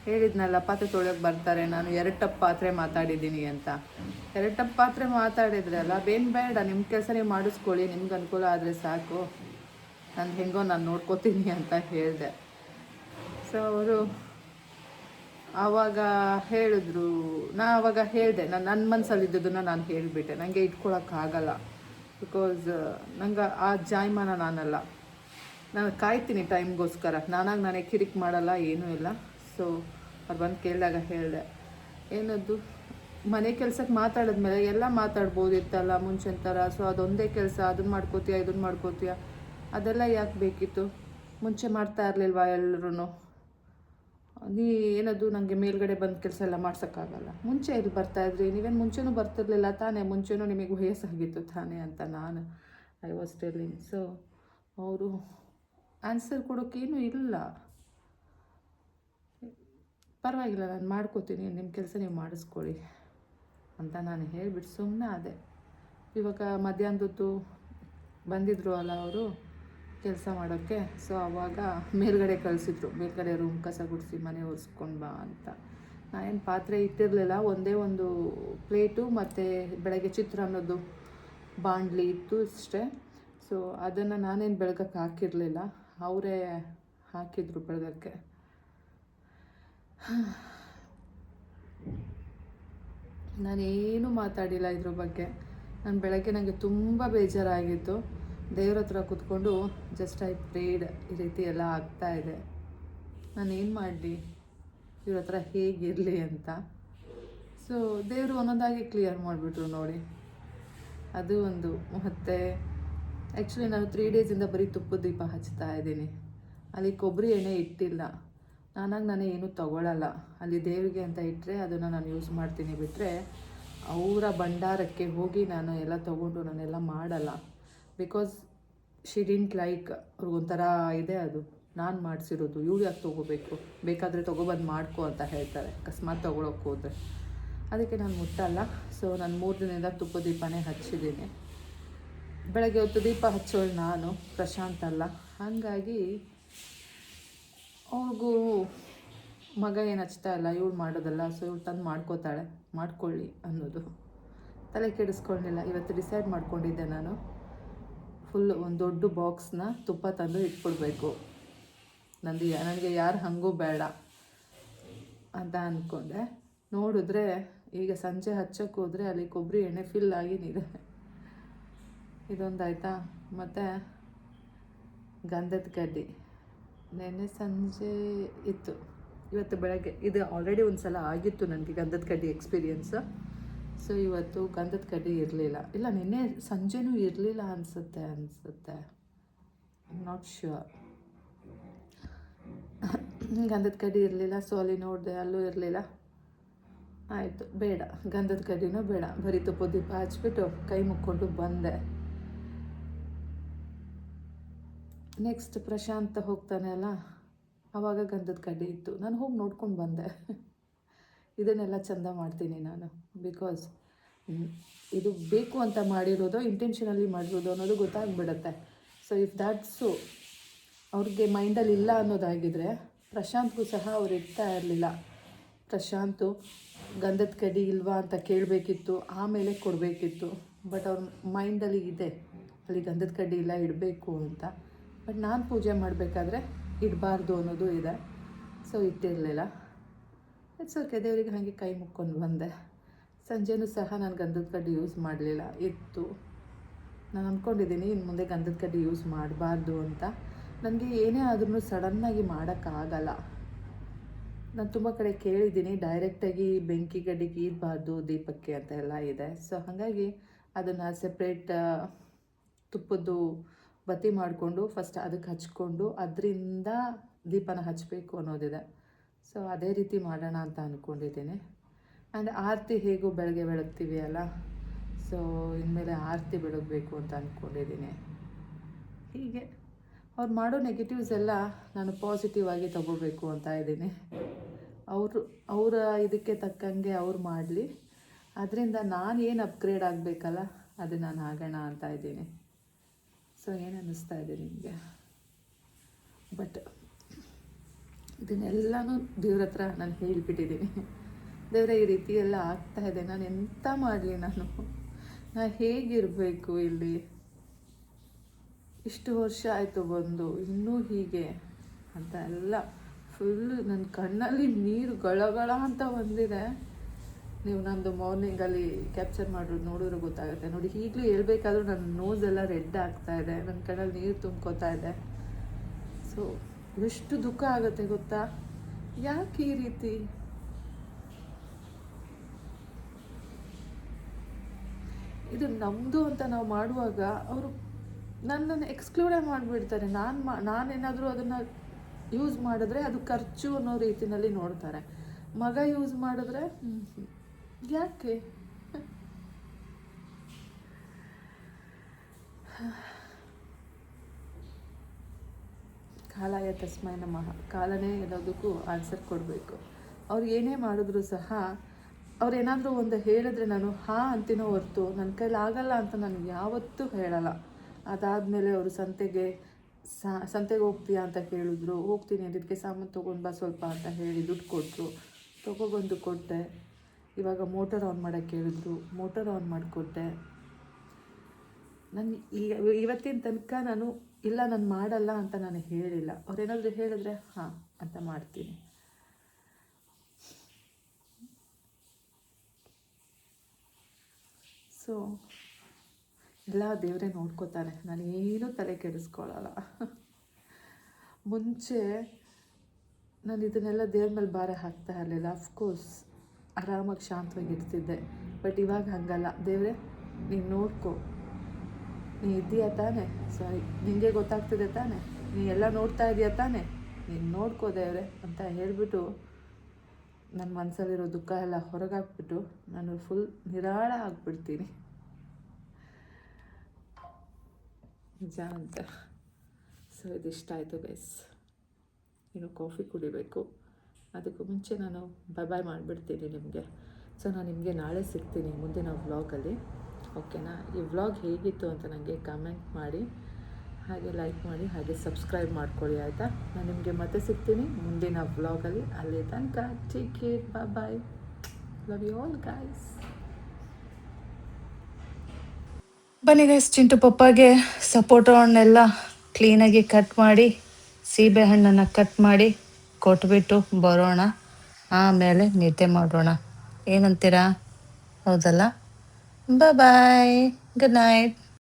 ಹೇಳಿದ್ನಲ್ಲ ಪಾತ್ರೆ ತೊಳೆಯೋಕೆ ಬರ್ತಾರೆ, ನಾನು 2 ಟಪ್ ಪಾತ್ರೆ ಮಾತಾಡಿದ್ದೀನಿ ಅಂತ. 2 ಟಪ್ ಪಾತ್ರೆ ಮಾತಾಡಿದ್ರೆ ಅಲ್ಲ, ಬೇಡ ನಿಮ್ಮ ಕೆಲಸ ನೀವು ಮಾಡಿಸ್ಕೊಳ್ಳಿ, ನಿಮ್ಗೆ ಅನುಕೂಲ ಆದರೆ ಸಾಕು, ನಾನು ಹೆಂಗೋ ನಾನು ನೋಡ್ಕೋತೀನಿ ಅಂತ ಹೇಳಿದೆ. ಸೊ ಅವರು ಆವಾಗ ಹೇಳಿದ್ರು, ಆವಾಗ ಹೇಳಿದೆ, ನನ್ನ ಮನಸ್ಸಲ್ಲಿದ್ದದನ್ನು ನಾನು ಹೇಳಿಬಿಟ್ಟೆ. ನನಗೆ ಇಟ್ಕೊಳಕ್ಕಾಗಲ್ಲ, ಬಿಕಾಸ್ ನಂಗೆ ಆ ಜಾಯಮಾನ ನಾನಲ್ಲ, ನಾನು ಕಾಯ್ತೀನಿ ಟೈಮ್ಗೋಸ್ಕರ, ನಾನೇ ಕಿರಿಕ್ ಮಾಡಲ್ಲ, ಏನೂ ಇಲ್ಲ. ಸೊ ಅವ್ರು ಬಂದು ಕೇಳಿದಾಗ ಹೇಳಿದೆ, ಏನದು ಮನೆ ಕೆಲಸಕ್ಕೆ ಮಾತಾಡಿದ್ಮೇಲೆ ಎಲ್ಲ ಮಾತಾಡ್ಬೋದಿತ್ತಲ್ಲ ಮುಂಚಿನ ಥರ. ಸೊ ಅದೊಂದೇ ಕೆಲಸ, ಅದನ್ನು ಮಾಡ್ಕೋತೀಯ ಇದನ್ನು ಮಾಡ್ಕೋತೀಯ, ಅದೆಲ್ಲ ಯಾಕೆ ಬೇಕಿತ್ತು, ಮುಂಚೆ ಮಾಡ್ತಾ ಇರಲಿಲ್ವಾ ಎಲ್ಲರೂ? ಏನದು ನನಗೆ ಮೇಲ್ಗಡೆ ಬಂದು ಕೆಲಸ ಎಲ್ಲ ಮಾಡ್ಸೋಕ್ಕಾಗಲ್ಲ, ಮುಂಚೆ ಇಲ್ಲಿ ಬರ್ತಾಯಿದ್ರಿ, ನೀವೇನು ಮುಂಚೆನೂ ಬರ್ತಿರ್ಲಿಲ್ಲ ತಾನೇ, ಮುಂಚೆನೂ ನಿಮಗೆ ವಯಸ್ಸಾಗಿತ್ತು ತಾನೇ ಅಂತ ನಾನು ಐ ವಾಸ್ ಟೆಲ್ಲಿಂಗ್. ಸೊ ಅವರು ಆನ್ಸರ್ ಕೊಡೋಕ್ಕೇನೂ ಇಲ್ಲ, ಪರವಾಗಿಲ್ಲ ನಾನು ಮಾಡ್ಕೋತೀನಿ, ನಿಮ್ಮ ಕೆಲಸ ನೀವು ಮಾಡಿಸ್ಕೊಳ್ಳಿ ಅಂತ ನಾನು ಹೇಳಿಬಿಟ್ಟು ಸುಮ್ಮನೆ ಅದೇ. ಇವಾಗ ಮಧ್ಯಾಹ್ನದ್ದು ಬಂದಿದ್ದರು ಅಲ್ಲ ಅವರು ಕೆಲಸ ಮಾಡೋಕ್ಕೆ. ಸೊ ಆವಾಗ ಮೇಲ್ಗಡೆ ಕಳಿಸಿದ್ರು, ಮೇಲ್ಗಡೆ ರೂಮ್ ಕಸ ಗುಡಿಸಿ ಮನೆ ಒರೆಸ್ಕೊಂಡು ಬಾ ಅಂತ. ನಾನೇನು ಪಾತ್ರೆ ಇಟ್ಟಿರಲಿಲ್ಲ, ಒಂದೇ ಒಂದು ಪ್ಲೇಟು ಮತ್ತು ಬೆಳಗ್ಗೆ ಚಿತ್ರಾನ್ನದ್ದು ಬಾಣಲಿ ಇತ್ತು ಅಷ್ಟೇ. ಸೊ ಅದನ್ನು ನಾನೇನು ಬೆಳಗಕ್ಕೆ ಹಾಕಿರಲಿಲ್ಲ, ಅವರೇ ಹಾಕಿದ್ರು ಬೆಳಗಕ್ಕೆ. ನಾನೇನು ಮಾತಾಡಿಲ್ಲ ಇದ್ರ ಬಗ್ಗೆ. ನಾನು ಬೆಳಗ್ಗೆ ನನಗೆ ತುಂಬ ಬೇಜಾರಾಗಿತ್ತು. ದೇವ್ರ ಹತ್ರ ಕೂತ್ಕೊಂಡು ಜಸ್ಟ್ ಐ ಪ್ರೇಡ್, ಈ ರೀತಿ ಎಲ್ಲ ಆಗ್ತಾಯಿದೆ, ನಾನೇನು ಮಾಡಲಿ, ಇವ್ರ ಹತ್ರ ಹೇಗಿರಲಿ ಅಂತ. ಸೊ ದೇವರು ಒಂದೊಂದಾಗಿ ಕ್ಲಿಯರ್ ಮಾಡಿಬಿಟ್ರು ನೋಡಿ. ಅದು ಒಂದು. ಮತ್ತು ಆ್ಯಕ್ಚುಲಿ ನಾನು 3 ಡೇಸಿಂದ ಬರೀ ತುಪ್ಪದ ದೀಪ ಹಚ್ತಾ ಇದ್ದೀನಿ. ಅಲ್ಲಿ ಕೊಬ್ಬರಿ ಎಣ್ಣೆ ಇಟ್ಟಿಲ್ಲ, ನಾನೇ ಏನೂ ತೊಗೊಳ್ಳಲ್ಲ. ಅಲ್ಲಿ ದೇವರಿಗೆ ಅಂತ ಇಟ್ಟರೆ ಅದನ್ನು ನಾನು ಯೂಸ್ ಮಾಡ್ತೀನಿ, ಬಿಟ್ಟರೆ ಅವರ ಭಂಡಾರಕ್ಕೆ ಹೋಗಿ ನಾನು ಎಲ್ಲ ತೊಗೊಂಡು ನಾನೆಲ್ಲ ಮಾಡಲ್ಲ. ಬಿಕಾಸ್ ಶಿ ಡಿಂಟ್ ಲೈಕ್, ಅವ್ರಿಗೊಂಥರ ಇದೆ ಅದು, ನಾನು ಮಾಡಿಸಿರೋದು ಇವ್ರು ಯಾಕೆ ತೊಗೋಬೇಕು, ಬೇಕಾದರೆ ತೊಗೊಬಂದು ಮಾಡ್ಕೊ ಅಂತ ಹೇಳ್ತಾರೆ ಅಕಸ್ಮಾತ್ ತೊಗೊಳಕ್ಕೆ ಹೋದರೆ. ಅದಕ್ಕೆ ನಾನು ಮುಟ್ಟಲ್ಲ. ಸೊ ನಾನು 3 ದಿನದಿಂದ ತುಪ್ಪ ದೀಪನೇ ಹಚ್ಚಿದ್ದೀನಿ. ಬೆಳಗ್ಗೆ ಹೊತ್ತು ದೀಪ ಹಚ್ಚೋಳು ನಾನು, ಪ್ರಶಾಂತ್ ಅಲ್ಲ. ಹಾಗಾಗಿ ಅವ್ರಿಗೂ ಮಗ ಏನು ಹಚ್ತಾ ಇಲ್ಲ, ಇವಳು ಮಾಡೋದಲ್ಲ, ಸೊ ಇವಳು ತಂದು ಮಾಡ್ಕೋತಾಳೆ, ಮಾಡ್ಕೊಳ್ಳಿ ಅನ್ನೋದು. ತಲೆ ಕೆಡಿಸ್ಕೊಳ್ಳಿಲ್ಲ. ಇವತ್ತು ಡಿಸೈಡ್ ಮಾಡ್ಕೊಂಡಿದ್ದೆ ನಾನು, ಫುಲ್ ಒಂದು ದೊಡ್ಡ ಬಾಕ್ಸ್ನ ತುಪ್ಪ ತಂದು ಇಟ್ಬಿಡ್ಬೇಕು, ನನಗೆ ಯಾರು ಹಾಗೂ ಬೇಡ ಅಂತ ಅಂದ್ಕೊಂಡೆ. ನೋಡಿದ್ರೆ ಈಗ ಸಂಜೆ ಹಚ್ಚಕ್ಕೆ ಹೋದರೆ ಅಲ್ಲಿ ಕೊಬ್ಬರಿ ಎಣ್ಣೆ ಫಿಲ್ ಆಗಿನಿದೆ. ಇದೊಂದಾಯ್ತಾ. ಮತ್ತು ಗಂಧದ ಕಡ್ಡಿ ನೆನ್ನೆ ಸಂಜೆ ಇತ್ತು, ಇವತ್ತು ಬೆಳಗ್ಗೆ. ಇದು ಆಲ್ರೆಡಿ ಒಂದು ಸಲ ಆಗಿತ್ತು ನನಗೆ ಗಂಧದ ಕಡ್ಡಿ ಎಕ್ಸ್ಪೀರಿಯನ್ಸ್. ಸೊ ಇವತ್ತು ಗಂಧದ ಕಡ್ಡಿ ಇರಲಿಲ್ಲ, ಇಲ್ಲ ನಿನ್ನೆ ಸಂಜೆನೂ ಇರಲಿಲ್ಲ ಅನಿಸುತ್ತೆ, ನಾಟ್ ಶ್ಯೂರ್. ಗಂಧದ ಕಡ್ಡಿ ಇರಲಿಲ್ಲ. ಸೊ ಅಲ್ಲಿ ನೋಡಿದೆ, ಅಲ್ಲೂ ಇರಲಿಲ್ಲ. ಆಯಿತು, ಬೇಡ ಗಂಧದ ಕಡ್ಡಿನೂ ಬೇಡ, ಬರೀ ತುಪ್ಪ ದೀಪ ಹಚ್ಬಿಟ್ಟು ಕೈ ಮುಕ್ಕೊಂಡು ಬಂದೆ. ನೆಕ್ಸ್ಟ್ ಪ್ರಶಾಂತ ಹೋಗ್ತಾನೆ ಅಲ್ಲ, ಆವಾಗ ಗಂಧದ ಕಡ್ಡಿ ಇತ್ತು, ನಾನು ಹೋಗಿ ನೋಡ್ಕೊಂಡು ಬಂದೆ. ಇದನ್ನೆಲ್ಲ ಚೆಂದ ಮಾಡ್ತೀನಿ ನಾನು, ಬಿಕಾಸ್ ಇದು ಬೇಕು ಅಂತ ಮಾಡಿರೋದು, ಇಂಟೆನ್ಷನಲ್ಲಿ ಮಾಡಿರೋದು ಅನ್ನೋದು ಗೊತ್ತಾಗ್ಬಿಡುತ್ತೆ. ಸೊ ಇಫ್ ದ್ಯಾಟ್ಸು ಅವ್ರಿಗೆ ಮೈಂಡಲ್ಲಿ ಇಲ್ಲ ಅನ್ನೋದಾಗಿದ್ದರೆ ಪ್ರಶಾಂತ್ಗೂ ಸಹ ಅವ್ರು ಇರ್ತಾ ಇರಲಿಲ್ಲ. ಪ್ರಶಾಂತು ಗಂಧದ ಕಡ್ಡಿ ಇಲ್ವಾ ಅಂತ ಕೇಳಬೇಕಿತ್ತು, ಆಮೇಲೆ ಕೊಡಬೇಕಿತ್ತು. ಬಟ್ ಅವ್ರ ಮೈಂಡಲ್ಲಿ ಇದೆ, ಅಲ್ಲಿ ಗಂಧದ ಕಡ್ಡಿ ಇಲ್ಲ, ಇಡಬೇಕು ಅಂತ. ಬಟ್ ನಾನು ಪೂಜೆ ಮಾಡಬೇಕಾದ್ರೆ ಇಡಬಾರ್ದು ಅನ್ನೋದು ಇದೆ. ಸೊ ಇಟ್ಟಿರಲಿಲ್ಲ. ಇಟ್ಸ್ ಓಕೆ, ದೇವರಿಗೆ ಹಾಗೆ ಕೈ ಮುಕ್ಕೊಂಡು ಬಂದೆ. ಸಂಜೆನೂ ಸಹ ನಾನು ಗಂಧದ ಕಡ್ಡಿ ಯೂಸ್ ಮಾಡಲಿಲ್ಲ, ಇತ್ತು. ನಾನು ಅಂದ್ಕೊಂಡಿದ್ದೀನಿ ಇನ್ನು ಮುಂದೆ ಗಂಧದ ಕಡ್ಡಿ ಯೂಸ್ ಮಾಡಬಾರ್ದು ಅಂತ. ನನಗೆ ಏನೇ ಆದ್ರೂ ಸಡನ್ನಾಗಿ ಮಾಡೋಕ್ಕಾಗಲ್ಲ. ನಾನು ತುಂಬ ಕಡೆ ಕೇಳಿದ್ದೀನಿ, ಡೈರೆಕ್ಟಾಗಿ ಬೆಂಕಿ ಗಡ್ಡಿಗೆ ಇರಬಾರ್ದು ದೀಪಕ್ಕೆ ಅಂತ ಎಲ್ಲ ಇದೆ. ಸೊ ಹಾಗಾಗಿ ಅದನ್ನು ಸೆಪ್ರೇಟ್ ತುಪ್ಪದ್ದು ಬತ್ತಿ ಮಾಡಿಕೊಂಡು ಫಸ್ಟ್ ಅದಕ್ಕೆ ಹಚ್ಕೊಂಡು ಅದರಿಂದ ದೀಪನ ಹಚ್ಚಬೇಕು ಅನ್ನೋದಿದೆ. ಸೊ ಅದೇ ರೀತಿ ಮಾಡೋಣ ಅಂತ ಅಂದ್ಕೊಂಡಿದ್ದೀನಿ. ಆ್ಯಂಡ್ ಆರತಿ ಹೇಗೂ ಬೆಳಗ್ಗೆ ಬೆಳಗ್ತೀವಿ ಅಲ್ಲ, ಸೊ ಇನ್ಮೇಲೆ ಆರತಿ ಬೆಳಗಬೇಕು ಅಂತ ಅಂದ್ಕೊಂಡಿದ್ದೀನಿ. ಹೀಗೆ ಅವ್ರು ಮಾಡೋ ನೆಗೆಟಿವ್ಸ್ ಎಲ್ಲ ನಾನು ಪಾಸಿಟಿವ್ ಆಗಿ ತೊಗೋಬೇಕು ಅಂತ ಇದ್ದೀನಿ. ಅವರ ಇದಕ್ಕೆ ತಕ್ಕಂಗೆ ಅವ್ರು ಮಾಡಲಿ, ಅದರಿಂದ ನಾನು ಏನು ಅಪ್ಗ್ರೇಡ್ ಆಗಬೇಕಲ್ಲ ಅದು ನಾನು ಆಗೋಣ ಅಂತ ಇದ್ದೀನಿ. ಸೊ ಏನು ಅನ್ನಿಸ್ತಾ ಇದೆ ನಿಮಗೆ? ಬಟ್ ಇದನ್ನೆಲ್ಲನೂ ದೇವ್ರ ಹತ್ರ ನಾನು ಹೇಳಿಬಿಟ್ಟಿದ್ದೀನಿ. ದೇವರೇ, ಈ ರೀತಿ ಎಲ್ಲ ಆಗ್ತಾಯಿದೆ, ನಾನು ಎಂಥ ಮಾಡಲಿ, ನಾನು ಹೇಗಿರಬೇಕು ಇಲ್ಲಿ? ಇಷ್ಟು ವರ್ಷ ಆಯಿತು ಬಂದು, ಇನ್ನೂ ಹೀಗೆ ಅಂತ ಎಲ್ಲ ಫುಲ್ಲು ನನ್ನ ಕಣ್ಣಲ್ಲಿ ನೀರು ಗಳಗಳ ಅಂತ ಬಂದಿದೆ. ನೀವು ನಂದು ಮಾರ್ನಿಂಗಲ್ಲಿ ಕ್ಯಾಪ್ಚರ್ ಮಾಡೋದು ನೋಡಿದ್ರೆ ಗೊತ್ತಾಗುತ್ತೆ ನೋಡಿ. ಈಗಲೂ ಹೇಳ್ಬೇಕಾದ್ರೂ ನನ್ನ ನೋಸೆಲ್ಲ ರೆಡ್ ಆಗ್ತಾಯಿದೆ, ನನ್ನ ಕಣ್ಣಲ್ಲಿ ನೀರು ತುಂಬ್ಕೋತಾ ಇದೆ. ಸೊ ಎಷ್ಟು ದುಃಖ ಆಗುತ್ತೆ ಗೊತ್ತಾ? ಯಾಕೆ ಈ ರೀತಿ? ಇದು ನಮ್ಮದು ಅಂತ ನಾವು ಮಾಡುವಾಗ ಅವರು ನನ್ನನ್ನು ಎಕ್ಸ್ಕ್ಲೂಡೇ ಮಾಡಿಬಿಡ್ತಾರೆ. ನಾನೇನಾದರೂ ಅದನ್ನು ಯೂಸ್ ಮಾಡಿದ್ರೆ ಅದು ಖರ್ಚು ಅನ್ನೋ ರೀತಿಯಲ್ಲಿ ನೋಡ್ತಾರೆ. ಮಗ ಯೂಸ್ ಮಾಡಿದ್ರೆ ಯಾಕೆ? ಕಾಲಾಯ ತಸ್ಮೈ ನಮಃ. ಕಾಲನೇ ಎಲ್ಲದಕ್ಕೂ ಆನ್ಸರ್ ಕೊಡಬೇಕು. ಅವ್ರು ಏನೇ ಮಾಡಿದ್ರು ಸಹ ಅವ್ರೇನಾದರೂ ಒಂದು ಹೇಳಿದ್ರೆ ನಾನು ಹಾಂ ಅಂತೀನೋ ಹೊರ್ತು ನನ್ನ ಕೈಲಿ ಆಗಲ್ಲ ಅಂತ ನಾನು ಯಾವತ್ತೂ ಹೇಳಲ್ಲ. ಅದಾದಮೇಲೆ ಅವರು ಸಂತೆಗೆ ಹೋಗ್ತೀಯಾ ಅಂತ ಕೇಳಿದ್ರು. ಹೋಗ್ತೀನಿ, ಅದಕ್ಕೆ ಸಾಮಾನು ತೊಗೊಂಡು ಬಾ ಸ್ವಲ್ಪ ಅಂತ ಹೇಳಿ ದುಡ್ಡು ಕೊಟ್ಟರು, ತೊಗೊಬಂದು ಕೊಟ್ಟೆ. ಇವಾಗ ಮೋಟರ್ ಆನ್ ಮಾಡೋಕ್ಕೆ ಹೇಳಿದ್ರು, ಮೋಟರ್ ಆನ್ ಮಾಡಿಕೊಟ್ಟೆ. ನಾನು ಇವತ್ತಿನ ತನಕ ನಾನು ಇಲ್ಲ ನಾನು ಮಾಡಲ್ಲ ಅಂತ ನಾನು ಹೇಳಿಲ್ಲ. ಅವ್ರೇನಾದರೂ ಹೇಳಿದ್ರೆ ಹಾಂ ಅಂತ ಮಾಡ್ತೀನಿ. ಸೊ ಎಲ್ಲ ದೇವರೇ ನೋಡ್ಕೋತಾನೆ, ನಾನೇನು ತಲೆ ಕೆಡಿಸ್ಕೊಳ್ಳಲ್ಲ. ಮುಂಚೆ ನಾನು ಇದನ್ನೆಲ್ಲ ದೇವ್ರ ಮೇಲೆ ಭಾರ ಹಾಕ್ತಾ ಇರಲಿಲ್ಲ. ಅಫ್ಕೋರ್ಸ್ ಆರಾಮಾಗಿ ಶಾಂತವಾಗಿ ಇರ್ತಿದ್ದೆ. ಬಟ್ ಇವಾಗ ಹಾಗಲ್ಲ. ದೇವರೇ ನೀನು ನೋಡ್ಕೊ, ನೀ ಇದ್ದೀಯ ತಾನೆ, ಸಾರಿ ನಿನಗೆ ಗೊತ್ತಾಗ್ತಿದೆ ತಾನೆ, ನೀ ಎಲ್ಲ ನೋಡ್ತಾ ಇದೀಯ ತಾನೆ, ನೀನು ನೋಡ್ಕೋ ದೇವರೇ ಅಂತ ಹೇಳಿಬಿಟ್ಟು ನನ್ನ ಮನಸ್ಸಲ್ಲಿರೋ ದುಃಖ ಎಲ್ಲ ಹೊರಗಾಕ್ಬಿಟ್ಟು ನಾನು ಫುಲ್ ನಿರಾಳ ಆಗಿಬಿಡ್ತೀನಿ. ನಿಜ ಅಂತ. ಸೊ ಇದಿಷ್ಟ ಆಯಿತು ಗೈಸ್. ಇನ್ನು ಕಾಫಿ ಕುಡಿಬೇಕು. ಅದಕ್ಕೂ ಮುಂಚೆ ನಾನು ಬಾಯ್ ಮಾಡಿಬಿಡ್ತೀನಿ ನಿಮಗೆ. ಸೊ ನಾನು ನಿಮಗೆ ನಾಳೆ ಸಿಗ್ತೀನಿ ಮುಂದಿನ ವ್ಲಾಗಲ್ಲಿ, ಓಕೆನಾ? ಈ ವ್ಲಾಗ್ ಹೇಗಿತ್ತು ಅಂತ ನನಗೆ ಕಮೆಂಟ್ ಮಾಡಿ, ಹಾಗೆ ಲೈಕ್ ಮಾಡಿ, ಹಾಗೆ ಸಬ್ಸ್ಕ್ರೈಬ್ ಮಾಡ್ಕೊಳ್ಳಿ, ಆಯಿತಾ? ನಾನು ನಿಮಗೆ ಮತ್ತೆ ಸಿಗ್ತೀನಿ ಮುಂದಿನ ವ್ಲಾಗಲ್ಲಿ. ಅಲ್ಲಿ ತನಕ take care, bye. Love you all guys. ಬನ್ನಿ ಗೈಸ್, ಚಿಂಟು ಪಪ್ಪಾಗೆ ಸಪೋಟ ಹಣ್ಣೆಲ್ಲ ಕ್ಲೀನಾಗಿ ಕಟ್ ಮಾಡಿ, ಸೀಬೆ ಹಣ್ಣನ್ನು ಕಟ್ ಮಾಡಿ ಕೊಟ್ಬಿಟ್ಟು ಬರೋಣ. ಆಮೇಲೆ ನಿದ್ದೆ ಮಾಡೋಣ. ಏನಂತೀರಾ? ಹೌದಲ್ಲ? ಬಾಯ್, ಗುಡ್ ನೈಟ್.